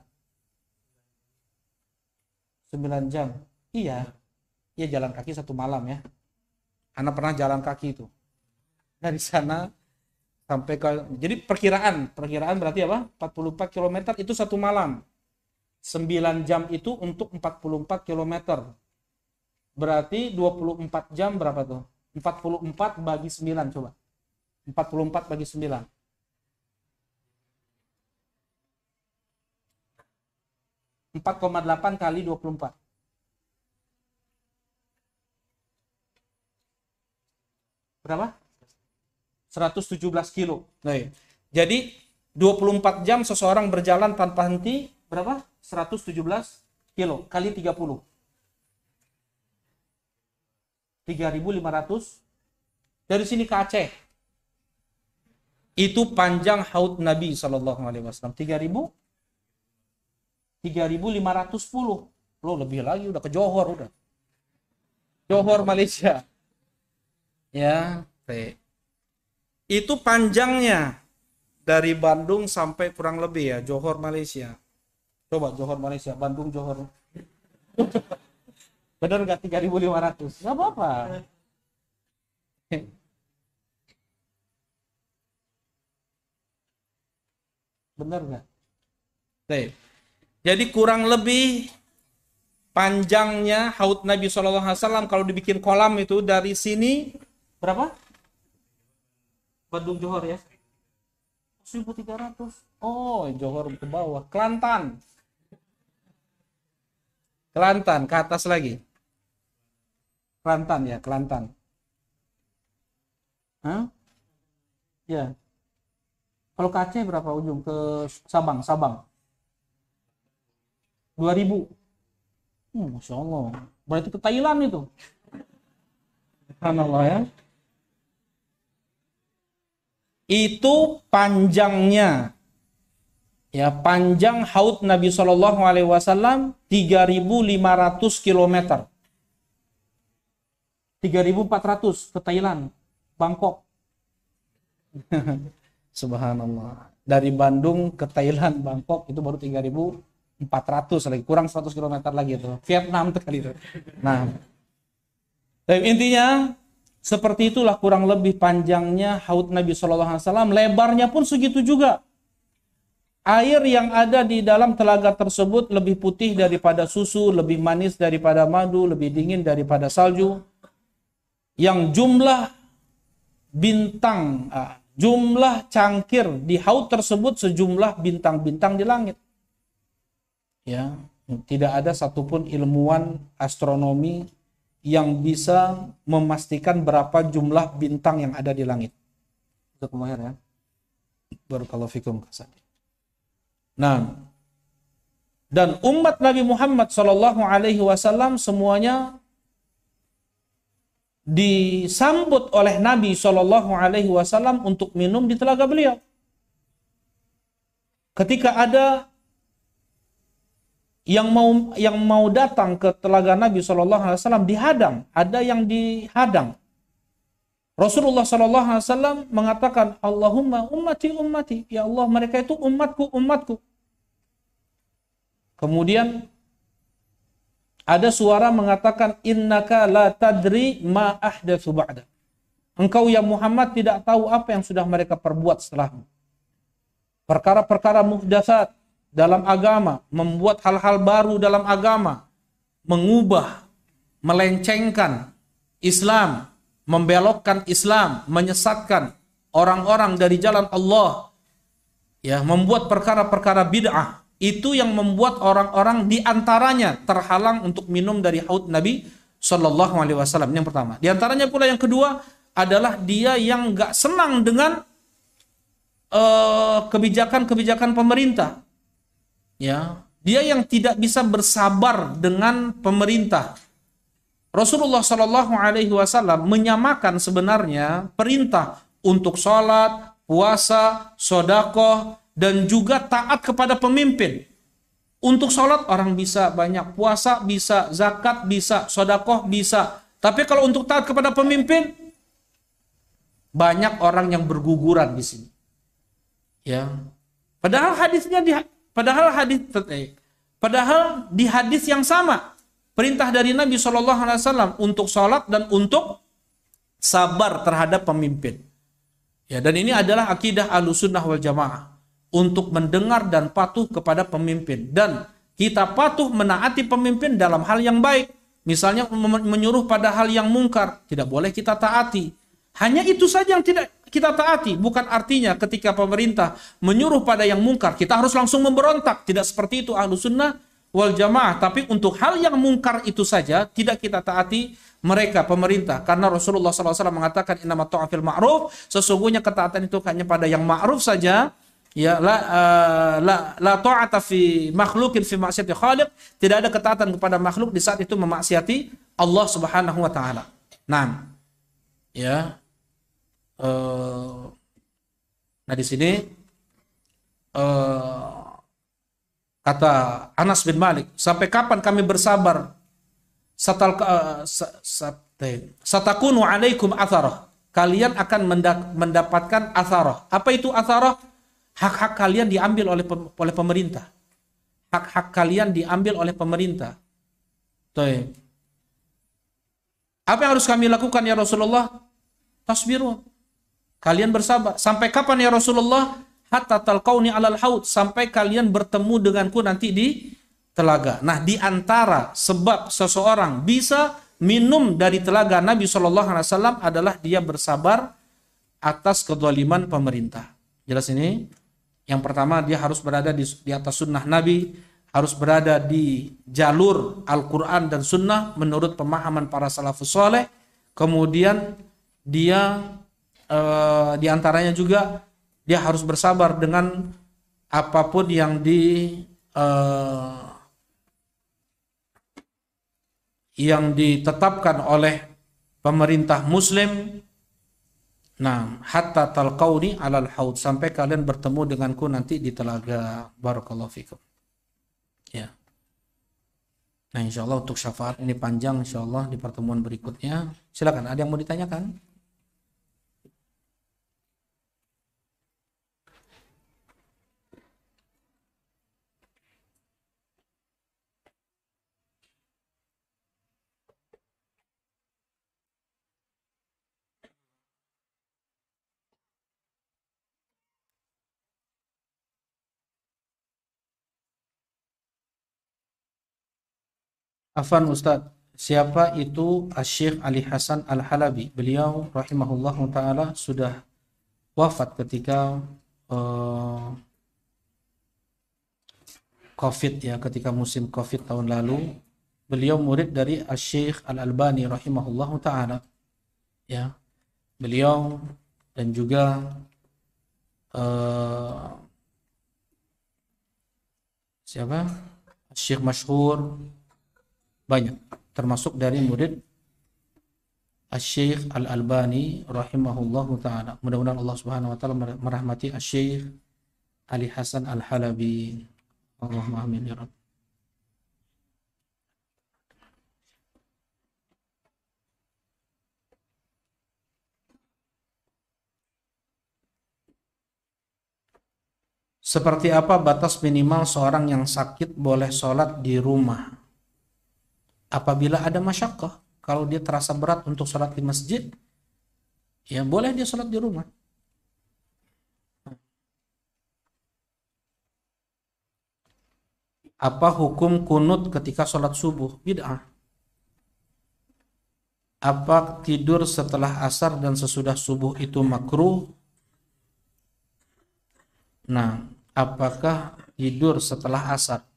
9 jam. Iya. Iya, jalan kaki 1 malam ya. Anak pernah jalan kaki itu. Dari sana sampai ke, jadi perkiraan berarti apa? 44 km itu 1 malam. 9 jam itu untuk 44 km. Berarti 24 jam berapa tuh? 44 bagi 9 coba. 44 bagi 9. 4,8 kali 24. Berapa? 117 kilo. Nah, jadi 24 jam seseorang berjalan tanpa henti, berapa? 117 kilo kali 30. 3.500. Dari sini ke Aceh. Itu panjang haud Nabi SAW. 3.510. Loh, lebih lagi, udah ke Johor udah. Johor Malaysia. Ya, baik. Itu panjangnya dari Bandung sampai kurang lebih ya Johor Malaysia. Coba Johor Malaysia, Bandung Johor. Benar nggak 3.500? Nggak apa-apa. Benar nggak? Baik. Jadi kurang lebih panjangnya haud Nabi SAW kalau dibikin kolam itu dari sini berapa? Bandung Johor ya? 1.300. Oh, Johor ke bawah. Kelantan. Kelantan ke atas lagi. Kelantan ya, Kelantan. Hah? Ya. Kalau ke Aceh berapa ujung? Ke Sabang, Sabang. 2.000. Masya Allah. Berarti ke Thailand itu. Subhanallah ya. Itu panjangnya. Ya, panjang haud Nabi SAW 3.500 km. 3.400 ke Thailand, Bangkok. Subhanallah. Dari Bandung ke Thailand, Bangkok itu baru 3.400 lagi, kurang 100 km lagi itu. Vietnam tuh kali itu. Nah, intinya seperti itulah kurang lebih panjangnya haud Nabi SAW. Lebarnya pun segitu juga. Air yang ada di dalam telaga tersebut lebih putih daripada susu, lebih manis daripada madu, lebih dingin daripada salju. Yang jumlah bintang, jumlah cangkir di haud tersebut sejumlah bintang-bintang di langit. Ya, tidak ada satupun ilmuwan astronomi yang bisa memastikan berapa jumlah bintang yang ada di langit. Itu kemarin ya. Barakallahu fikum kasih. Nah, dan umat Nabi Muhammad SAW semuanya disambut oleh Nabi SAW untuk minum di telaga beliau. Ketika ada yang mau datang ke telaga Nabi SAW dihadang, ada yang dihadang. Rasulullah SAW mengatakan, Allahumma ummati ummati, ya Allah mereka itu umatku umatku. Kemudian ada suara mengatakan, innaka la tadri ma ahdatsu ba'da. Engkau ya Muhammad tidak tahu apa yang sudah mereka perbuat setelahmu. Perkara-perkara muhdatsat dalam agama, membuat hal-hal baru dalam agama, mengubah, melencengkan Islam, membelokkan Islam, menyesatkan orang-orang dari jalan Allah, ya, membuat perkara-perkara bid'ah. Itu yang membuat orang-orang diantaranya terhalang untuk minum dari haud Nabi Shallallahu Alaihi Wasallam. Yang pertama. Diantaranya pula yang kedua adalah dia yang nggak senang dengan kebijakan-kebijakan pemerintah. Ya, dia yang tidak bisa bersabar dengan pemerintah. Rasulullah Shallallahu Alaihi Wasallam menyamakan sebenarnya perintah untuk sholat, puasa, sodakoh, dan juga taat kepada pemimpin. Untuk sholat orang bisa banyak, puasa bisa, zakat bisa, sodakoh bisa. Tapi kalau untuk taat kepada pemimpin, banyak orang yang berguguran di sini. Ya. Padahal di hadis yang sama perintah dari Nabi SAW untuk sholat dan untuk sabar terhadap pemimpin. Ya, dan ini adalah akidah Ahlussunnah wal Jamaah untuk mendengar dan patuh kepada pemimpin, dan kita patuh menaati pemimpin dalam hal yang baik. Misalnya menyuruh pada hal yang mungkar, tidak boleh kita taati. Hanya itu saja yang tidak kita taati. Bukan artinya ketika pemerintah menyuruh pada yang mungkar, kita harus langsung memberontak. Tidak seperti itu Ahlussunnah wal Jamaah. Tapi untuk hal yang mungkar itu saja tidak kita taati mereka, pemerintah. Karena Rasulullah SAW mengatakan innamat ta'atu fil ma'ruf, sesungguhnya ketaatan itu hanya pada yang ma'ruf saja. Ya, la ta'ata fi makhlukin fi maksiati khaliq, tidak ada ketaatan kepada makhluk di saat itu memaksiati Allah Subhanahu wa taala. Nah, ya. Nah di sini kata Anas bin Malik, sampai kapan kami bersabar? Satakunu alaikum atharah. Kalian akan mendapatkan atharah. Apa itu atharah? Hak-hak kalian diambil oleh pemerintah. Hak-hak kalian diambil oleh pemerintah. Tuh. Apa yang harus kami lakukan ya Rasulullah? Tasbiru. Kalian bersabar. Sampai kapan ya Rasulullah? Hatta talqauni alal haud. Sampai kalian bertemu denganku nanti di telaga. Nah, di antara sebab seseorang bisa minum dari telaga Nabi SAW adalah dia bersabar atas kezaliman pemerintah. Jelas ini? Yang pertama, dia harus berada di atas sunnah Nabi, harus berada di jalur Al-Quran dan sunnah menurut pemahaman para salafus soleh. Kemudian dia di antaranya juga dia harus bersabar dengan apapun yang ditetapkan oleh pemerintah muslim. Nah, hatta talqauni alal haud, sampai kalian bertemu denganku nanti di telaga. Barakallahu fikum. Ya. Nah, insyaallah untuk syafaat ini panjang, insyaallah di pertemuan berikutnya. Silakan, ada yang mau ditanyakan? Afan Ustadz, siapa itu Asy-Syaikh Ali Hasan Al-Halabi? Beliau rahimahullah ta'ala sudah wafat ketika Covid ya, ketika musim Covid tahun lalu. Beliau murid dari Asy-Syaikh Al-Albani rahimahullah ta'ala. Ya. Beliau dan juga siapa? Syekh masyhur banyak, termasuk dari murid Asy-Syaikh Al-Albani rahimahullahu ta'ala. Mudah-mudahan Allah Subhanahu wa ta'ala merahmati Asy-Syaikh Ali Hasan Al-Halabi. Allahumma amin ya Rabb. Seperti apa batas minimal seorang yang sakit boleh sholat di rumah apabila ada masyaqqah? Kalau dia terasa berat untuk sholat di masjid, ya boleh dia sholat di rumah. Apa hukum kunut ketika sholat subuh? Bid'ah. Apa tidur setelah asar dan sesudah subuh itu makruh? Nah, apakah tidur setelah asar?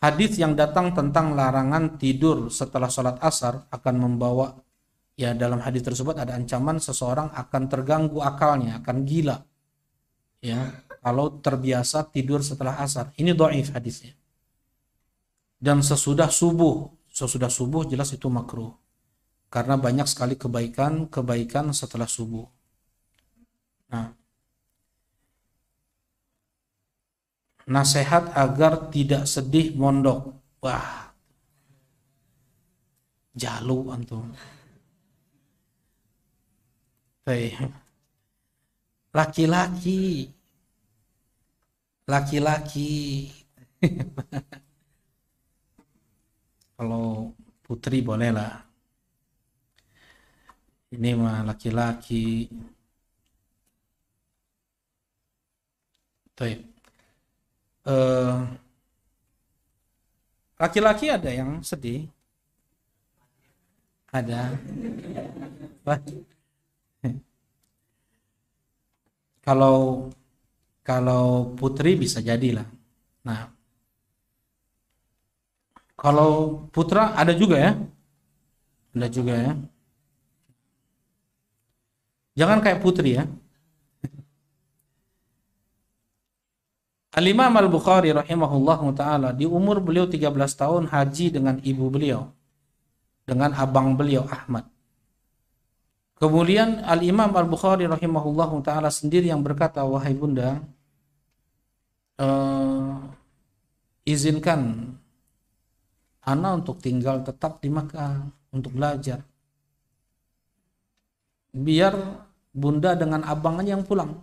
Hadis yang datang tentang larangan tidur setelah sholat asar akan membawa, ya dalam hadis tersebut ada ancaman seseorang akan terganggu akalnya, akan gila. Ya, kalau terbiasa tidur setelah asar. Ini dhaif hadisnya. Dan sesudah subuh jelas itu makruh. Karena banyak sekali kebaikan setelah subuh. Nah, nasihat agar tidak sedih mondok. Wah, jalu antum. Baik. Laki-laki. Kalau putri boleh lah. Ini mah laki-laki. Baik. Laki-laki ada yang sedih. Ada. Kalau putri bisa jadilah. Nah, kalau putra ada juga ya. Ada juga ya. Jangan kayak putri ya. Al-Imam Al-Bukhari rahimahullahu ta'ala, di umur beliau 13 tahun haji dengan ibu beliau, dengan abang beliau Ahmad. Kemudian Al-Imam Al-Bukhari rahimahullahu ta'ala sendiri yang berkata, wahai bunda, izinkan ana untuk tinggal tetap di Makkah untuk belajar. Biar bunda dengan abangnya yang pulang.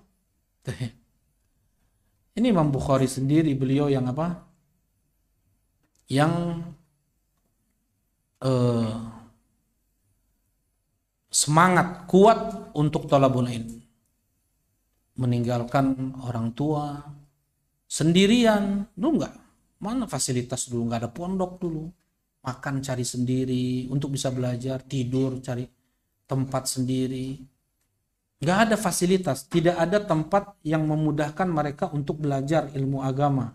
Ini Imam Bukhari sendiri, beliau yang apa? Yang semangat kuat untuk thalabul ilm. Meninggalkan orang tua sendirian. Dulu enggak. Mana fasilitas dulu, enggak ada pondok dulu. Makan cari sendiri untuk bisa belajar, tidur cari tempat sendiri. Nggak ada fasilitas, tidak ada tempat yang memudahkan mereka untuk belajar ilmu agama.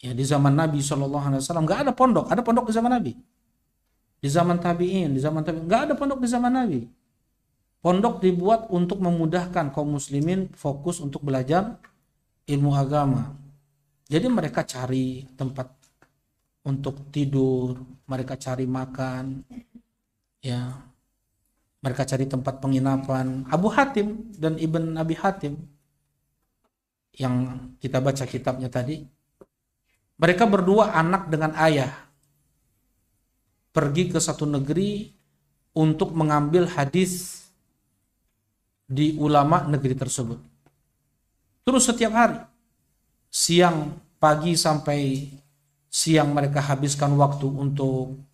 Ya, di zaman Nabi SAW nggak ada pondok. Ada pondok di zaman Nabi? Di zaman tabi'in, nggak ada pondok di zaman Nabi. Pondok dibuat untuk memudahkan kaum muslimin fokus untuk belajar ilmu agama. Jadi mereka cari tempat untuk tidur, mereka cari makan, ya. Mereka cari tempat penginapan. Abu Hatim dan Ibn Abi Hatim yang kita baca kitabnya tadi, mereka berdua anak dengan ayah pergi ke satu negeri untuk mengambil hadis di ulama negeri tersebut. Terus setiap hari, siang, pagi sampai siang mereka habiskan waktu untuk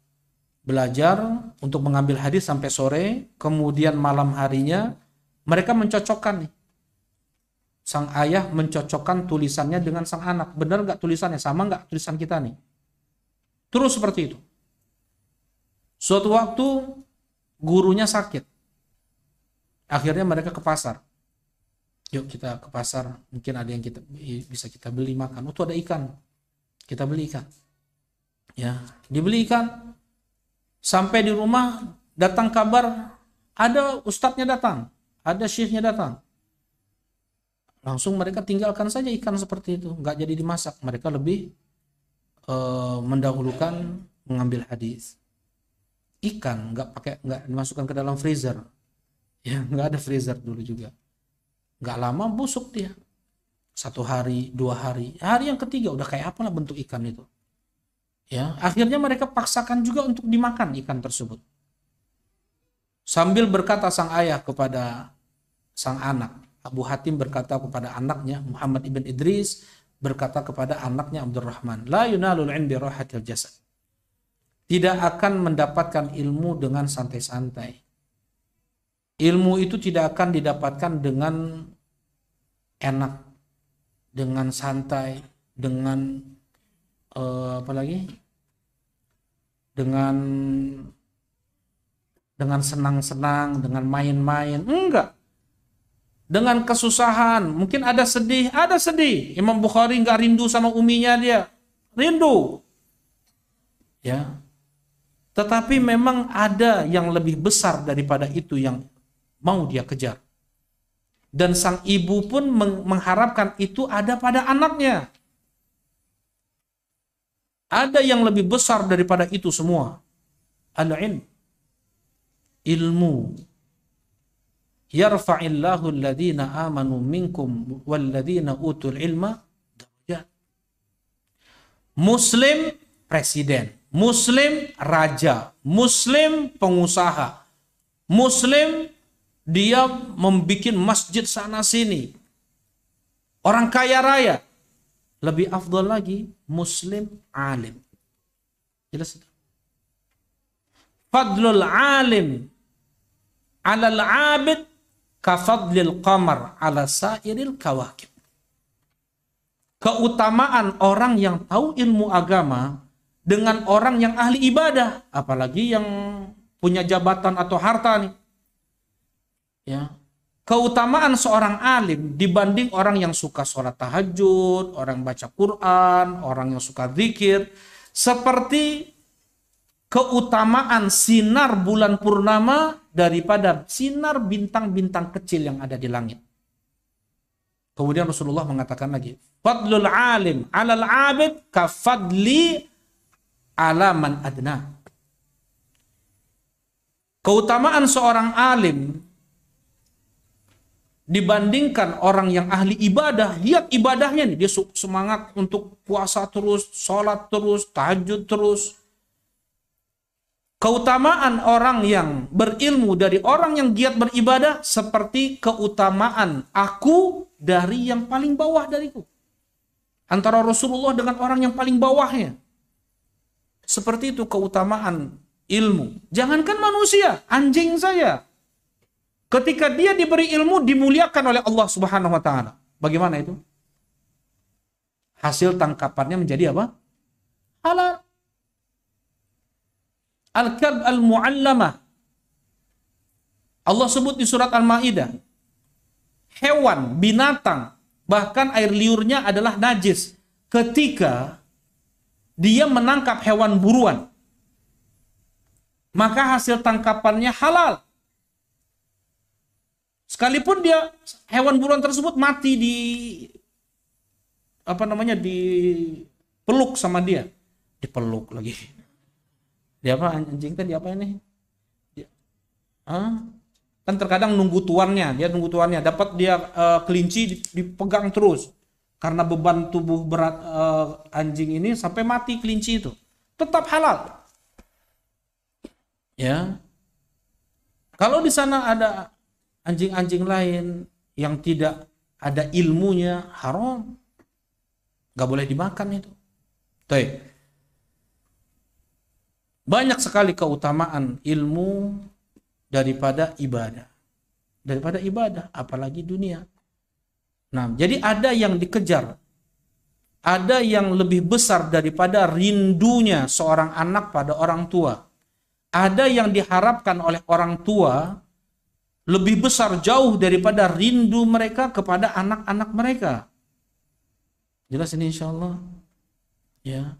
belajar, untuk mengambil hadis sampai sore. Kemudian malam harinya mereka mencocokkan nih. Sang ayah mencocokkan tulisannya dengan sang anak. Benar nggak tulisannya? Sama nggak tulisan kita nih? Terus seperti itu. Suatu waktu gurunya sakit. Akhirnya mereka ke pasar. Yuk kita ke pasar, mungkin ada yang bisa kita beli makan. Oh, tuh ada ikan. Kita beli ikan. Ya, dibeli ikan. Sampai di rumah datang kabar, ada ustadznya datang, ada syekhnya datang. Langsung mereka tinggalkan saja ikan seperti itu, nggak jadi dimasak. Mereka lebih mendahulukan mengambil hadis. Ikan nggak dimasukkan ke dalam freezer, ya nggak ada freezer dulu juga. Nggak lama busuk dia, 1 hari, 2 hari, hari yang ketiga udah kayak apalah bentuk ikan itu. Ya, akhirnya mereka paksakan juga untuk dimakan ikan tersebut. Sambil berkata sang ayah kepada sang anak, Abu Hatim berkata kepada anaknya, Muhammad ibn Idris berkata kepada anaknya Abdurrahman, la yunalul ilm bi rahatil jasad. Tidak akan mendapatkan ilmu dengan santai-santai. Ilmu itu tidak akan didapatkan dengan enak, dengan santai, dengan dengan senang-senang, dengan main-main. Enggak. Dengan kesusahan, mungkin ada sedih. Imam Bukhari enggak rindu sama uminya dia. Rindu. Ya. Tetapi memang ada yang lebih besar daripada itu yang mau dia kejar. Dan sang ibu pun mengharapkan itu ada pada anaknya. Ada yang lebih besar daripada itu semua. Al-ilm. Ilmu. Yarfa'illahu alladhina amanu minkum walladhina utul ilma darajat. Muslim presiden, Muslim raja, Muslim pengusaha, Muslim dia membuat masjid sana sini, orang kaya raya. Lebih afdal lagi muslim alim. Jelas itu. Fadlul alim alal abid kafadlil qamar ala sairil kawakib. Keutamaan orang yang tahu ilmu agama dengan orang yang ahli ibadah, apalagi yang punya jabatan atau harta nih. Ya. Keutamaan seorang alim dibanding orang yang suka sholat tahajud, orang baca Quran, orang yang suka zikir, seperti keutamaan sinar bulan purnama daripada sinar bintang-bintang kecil yang ada di langit. Kemudian Rasulullah mengatakan lagi, fadlul alim alal abid kafadli ala man adna. Keutamaan seorang alim dibandingkan orang yang ahli ibadah, lihat ibadahnya nih, dia semangat untuk puasa terus, sholat terus, tahajud terus. Keutamaan orang yang berilmu dari orang yang giat beribadah seperti keutamaan aku dari yang paling bawah dariku. Antara Rasulullah dengan orang yang paling bawahnya. Seperti itu keutamaan ilmu. Jangankan manusia, anjing saya. Ketika dia diberi ilmu dimuliakan oleh Allah Subhanahu wa taala. Bagaimana itu? Hasil tangkapannya menjadi apa? Halal. Al-kalb al-mu'allamah. Allah sebut di surat Al-Maidah. Hewan, binatang, bahkan air liurnya adalah najis ketika dia menangkap hewan buruan. Maka hasil tangkapannya halal. Sekalipun dia hewan buruan tersebut mati di dipeluk sama dia. Dipeluk lagi. Dia apa anjing tadi apa ini? Kan terkadang nunggu tuannya, dia nunggu tuannya, dapat dia kelinci dipegang terus karena beban tubuh berat anjing ini sampai mati kelinci itu. Tetap halal. Ya. Kalau di sana ada anjing-anjing lain yang tidak ada ilmunya, haram. Gak boleh dimakan itu. Baik. Banyak sekali keutamaan ilmu daripada ibadah. Daripada ibadah, apalagi dunia. Nah, jadi ada yang dikejar. Ada yang lebih besar daripada rindunya seorang anak pada orang tua. Ada yang diharapkan oleh orang tua lebih besar jauh daripada rindu mereka kepada anak-anak mereka. Jelas ini insyaallah. Ya.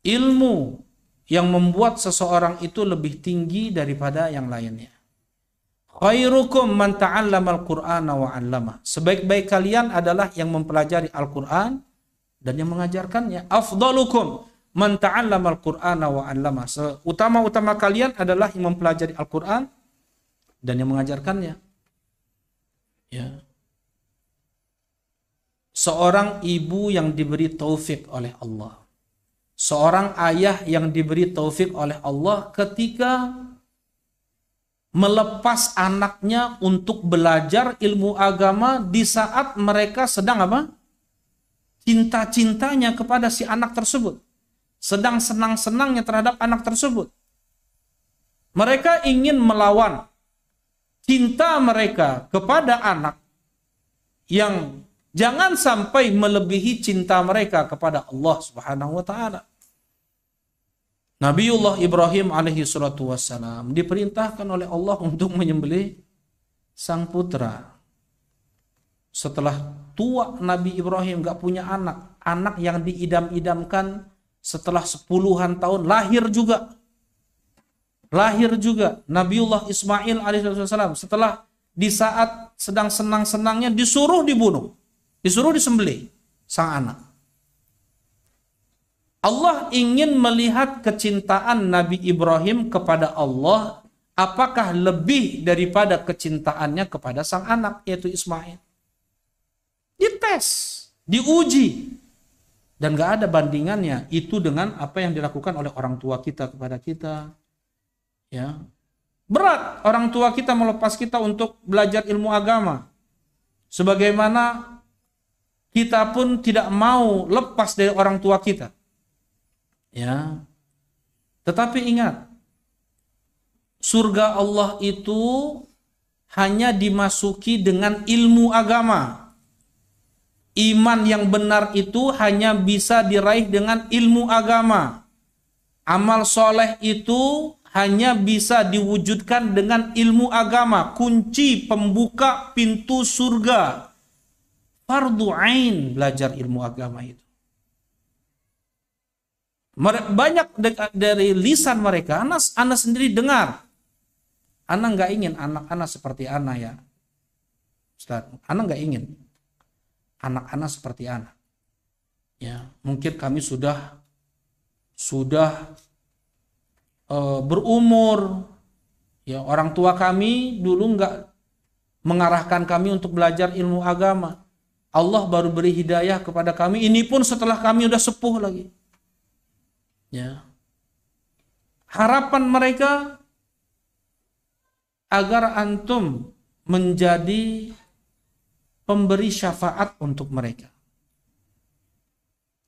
Ilmu yang membuat seseorang itu lebih tinggi daripada yang lainnya. Khairukum man ta'allamal Qur'ana wa 'allama. Sebaik-baik kalian adalah yang mempelajari Al-Qur'an dan yang mengajarkannya. Afdalukum man ta'allamal Qur'ana wa 'allama. Seutama-utama kalian adalah yang mempelajari Al-Qur'an dan yang mengajarkannya. Ya. Seorang ibu yang diberi taufik oleh Allah. Seorang ayah yang diberi taufik oleh Allah ketika melepas anaknya untuk belajar ilmu agama di saat mereka sedang apa? Cinta-cintanya kepada si anak tersebut. Sedang senang-senangnya terhadap anak tersebut. Mereka ingin melawan cinta mereka kepada anak yang jangan sampai melebihi cinta mereka kepada Allah Subhanahu wa taala. Nabiullah Ibrahim alaihi salatu wassalam diperintahkan oleh Allah untuk menyembelih sang putra. Setelah tua Nabi Ibrahim gak punya anak, anak yang diidam-idamkan setelah 10-an tahun lahir juga. Nabiullah Ismail alaihi wasallam setelah di saat sedang senang-senangnya disuruh dibunuh. Disuruh disembelih sang anak. Allah ingin melihat kecintaan Nabi Ibrahim kepada Allah apakah lebih daripada kecintaannya kepada sang anak yaitu Ismail. Dites, diuji. Dan gak ada bandingannya itu dengan apa yang dilakukan oleh orang tua kita kepada kita. Ya. Berat orang tua kita melepas kita untuk belajar ilmu agama. Sebagaimana kita pun tidak mau lepas dari orang tua kita. Ya. Tetapi ingat, surga Allah itu hanya dimasuki dengan ilmu agama. Iman yang benar itu hanya bisa diraih dengan ilmu agama. Amal soleh itu hanya bisa diwujudkan dengan ilmu agama. Kunci pembuka pintu surga. Fardu ain belajar ilmu agama itu. Banyak dari lisan mereka, anak sendiri dengar. Anak nggak ingin anak-anak seperti anak ya. Ustaz, anak nggak ingin anak-anak seperti anak. Ya, mungkin kami sudah berumur, ya orang tua kami dulu nggak mengarahkan kami untuk belajar ilmu agama. Allah baru beri hidayah kepada kami. Ini pun setelah kami udah sepuh lagi. Ya, harapan mereka agar antum menjadi pemberi syafaat untuk mereka.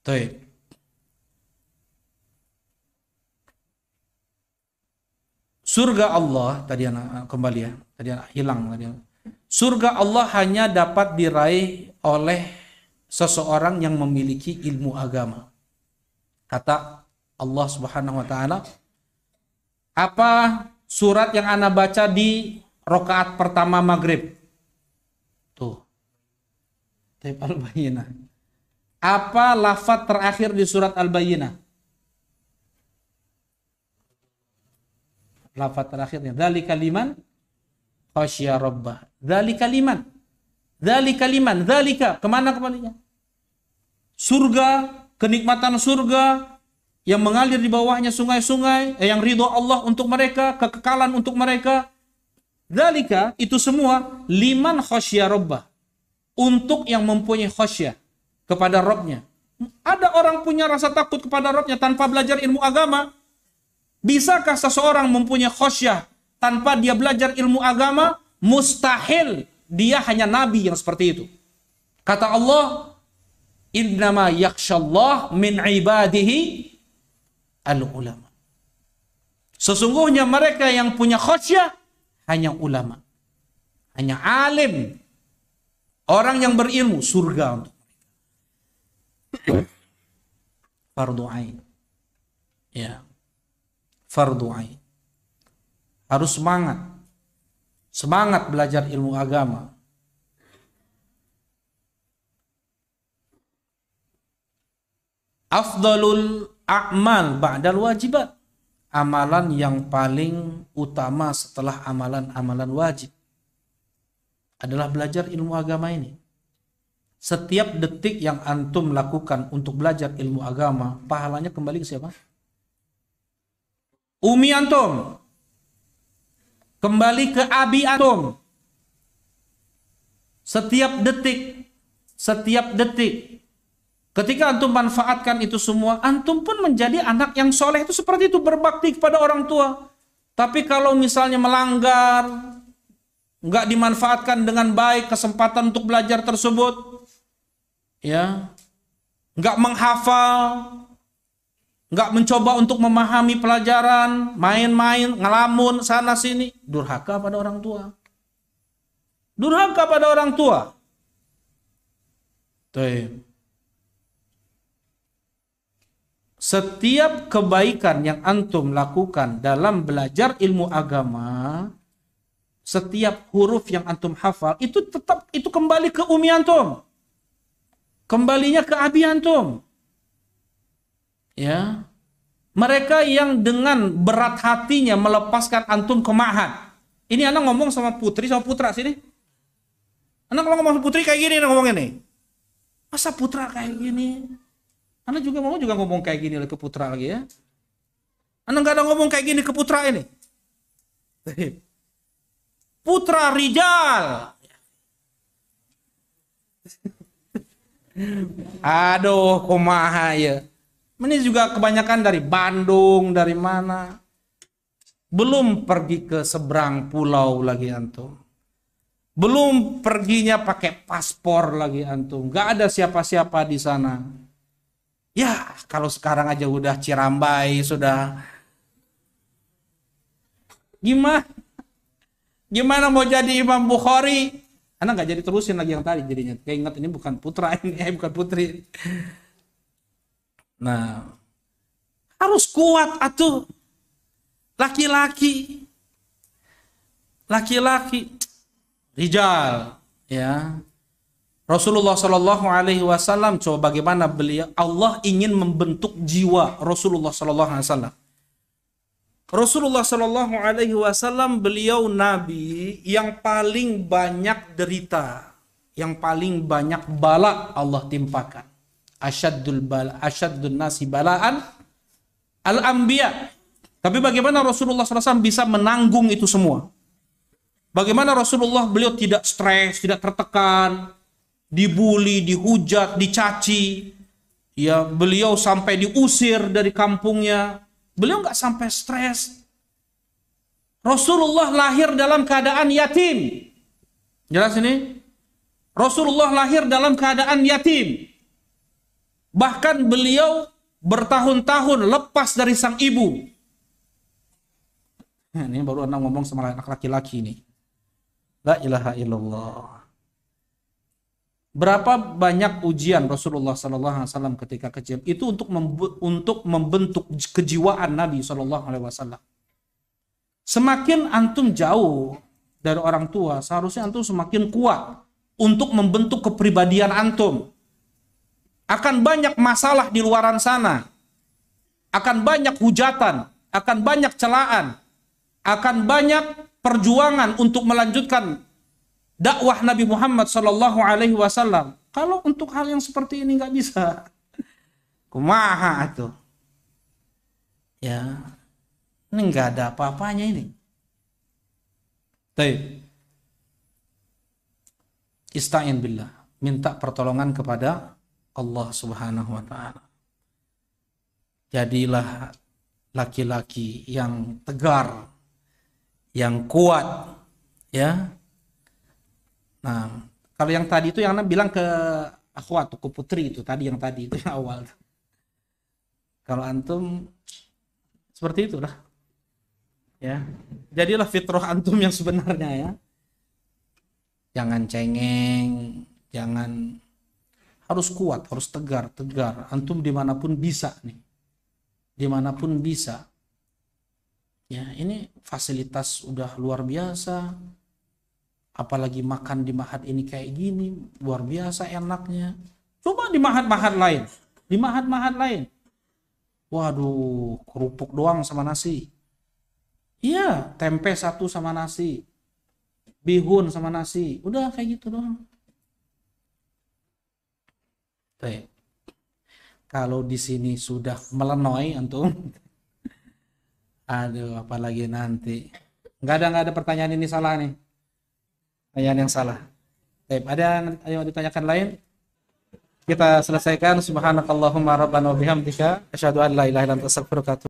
Baik. Surga Allah tadi anak kembali ya, tadi anak hilang tadi. Surga Allah hanya dapat diraih oleh seseorang yang memiliki ilmu agama. Kata Allah Subhanahu wa taala, apa surat yang ana baca di rakaat pertama maghrib? Tuh. Taib Al-Bayyinah. Apa lafaz terakhir di surat Al-Bayyinah? Lafaz terakhirnya dzalika liman khasya rabbah. Dzalika liman. Dzalika liman. Dzalika kemana kembalinya? Surga, kenikmatan surga yang mengalir di bawahnya sungai-sungai, yang ridho Allah untuk mereka, kekekalan untuk mereka. Dzalika itu semua liman khasya rabbah. Untuk yang mempunyai khasyah kepada Rabbnya. Ada orang punya rasa takut kepada Rabbnya tanpa belajar ilmu agama? Bisakah seseorang mempunyai khasyah tanpa dia belajar ilmu agama? Mustahil. Dia hanya nabi yang seperti itu. Kata Allah, innama yakhshallah min ibadihi al-ulama. Sesungguhnya mereka yang punya khasyah hanya ulama. Hanya alim. Orang yang berilmu, surga untuk mereka. Fardu ain. Ya. Fardu ain. Harus semangat. Semangat belajar ilmu agama. Afdalul a'mal ba'dal wajibat. Amalan yang paling utama setelah amalan-amalan wajib adalah belajar ilmu agama ini. Setiap detik yang antum lakukan untuk belajar ilmu agama, pahalanya kembali ke siapa? Umi antum. Kembali ke abi antum. Setiap detik. Ketika antum manfaatkan itu semua, antum pun menjadi anak yang soleh itu seperti itu, berbakti kepada orang tua. Tapi kalau misalnya melanggar, nggak dimanfaatkan dengan baik kesempatan untuk belajar tersebut, ya, nggak menghafal, nggak mencoba untuk memahami pelajaran, main-main, ngelamun sana sini, durhaka pada orang tua. Durhaka pada orang tua. Tuh. Setiap kebaikan yang antum lakukan dalam belajar ilmu agama, setiap huruf yang antum hafal itu tetap itu kembali ke umi antum. Kembalinya ke abi antum. Ya. Mereka yang dengan berat hatinya melepaskan antum ke ma'had. Ini anak ngomong sama putri sama putra sini. Anak kalau ngomong sama putri kayak gini ngomongnya nih. Masa putra kayak gini? Anak juga ngomong kayak gini ke putra lagi ya. Anak nggak ada ngomong kayak gini ke putra ini. Putra rijal. Aduh, kumaha ya. Ini juga kebanyakan dari Bandung, dari mana. Belum pergi ke seberang pulau lagi antum. Belum perginya pakai paspor lagi antum. Gak ada siapa-siapa di sana. Ya, kalau sekarang aja udah Cirambai, sudah gimana? Gimana mau jadi Imam Bukhari? Anak nggak jadi terusin lagi yang tadi jadinya. Kayak ingat ini bukan putra ini, bukan putri. Nah, harus kuat atuh. Laki-laki, rijal, ya. Rasulullah Shallallahu Alaihi Wasallam, coba bagaimana beliau, Allah ingin membentuk jiwa Rasulullah Shallallahu Alaihi Wasallam. Rasulullah Shallallahu Alaihi Wasallam beliau nabi yang paling banyak derita, yang paling banyak bala Allah timpakan. Asyaddun nasi balaan al-anbiya. Tapi bagaimana Rasulullah SAW bisa menanggung itu semua? Bagaimana Rasulullah beliau tidak stres, tidak tertekan, dibully, dihujat, dicaci, ya beliau sampai diusir dari kampungnya, beliau nggak sampai stres. Rasulullah lahir dalam keadaan yatim, jelas ini. Rasulullah lahir dalam keadaan yatim, bahkan beliau bertahun-tahun lepas dari sang ibu. Nah, ini baru anak ngomong sama anak laki-laki ini. La ilaha illallah. Berapa banyak ujian Rasulullah SAW ketika kecil itu untuk membentuk kejiwaan Nabi SAW. Semakin antum jauh dari orang tua, seharusnya antum semakin kuat untuk membentuk kepribadian antum. Akan banyak masalah di luaran sana, akan banyak hujatan, akan banyak celaan, akan banyak perjuangan untuk melanjutkan dakwah Nabi Muhammad Sallallahu Alaihi Wasallam. Kalau untuk hal yang seperti ini nggak bisa, kumaha tuh? Ya, ini nggak ada apa-apanya ini. Baik, ista'in billah, minta pertolongan kepada Allah Subhanahu Wa Taala. Jadilah laki-laki yang tegar, yang kuat, ya. Nah, kalau yang tadi itu yang Anda bilang ke akhwat, ke putri itu tadi yang awal. Kalau antum seperti itulah, ya. Jadilah fitrah antum yang sebenarnya, ya. Jangan cengeng, jangan, harus kuat, harus tegar. Antum dimanapun bisa nih, dimanapun bisa. Ya, ini fasilitas udah luar biasa. Apalagi makan di mahat ini kayak gini, luar biasa enaknya. Coba di mahat-mahat lain. Di mahat-mahat lain. Waduh, kerupuk doang sama nasi. Iya, tempe satu sama nasi. Bihun sama nasi. Udah kayak gitu doang. Baik. Kalau di sini sudah melenoi antum, aduh, apalagi nanti. Nggak ada pertanyaan ini salah nih. Pertanyaan yang salah. Baik, ada yang ditanyakan lain? Kita selesaikan. Subhanakallahumma rabbana wa bihamdika asyhadu an la ilaha illa anta astaghfiruka wa atubu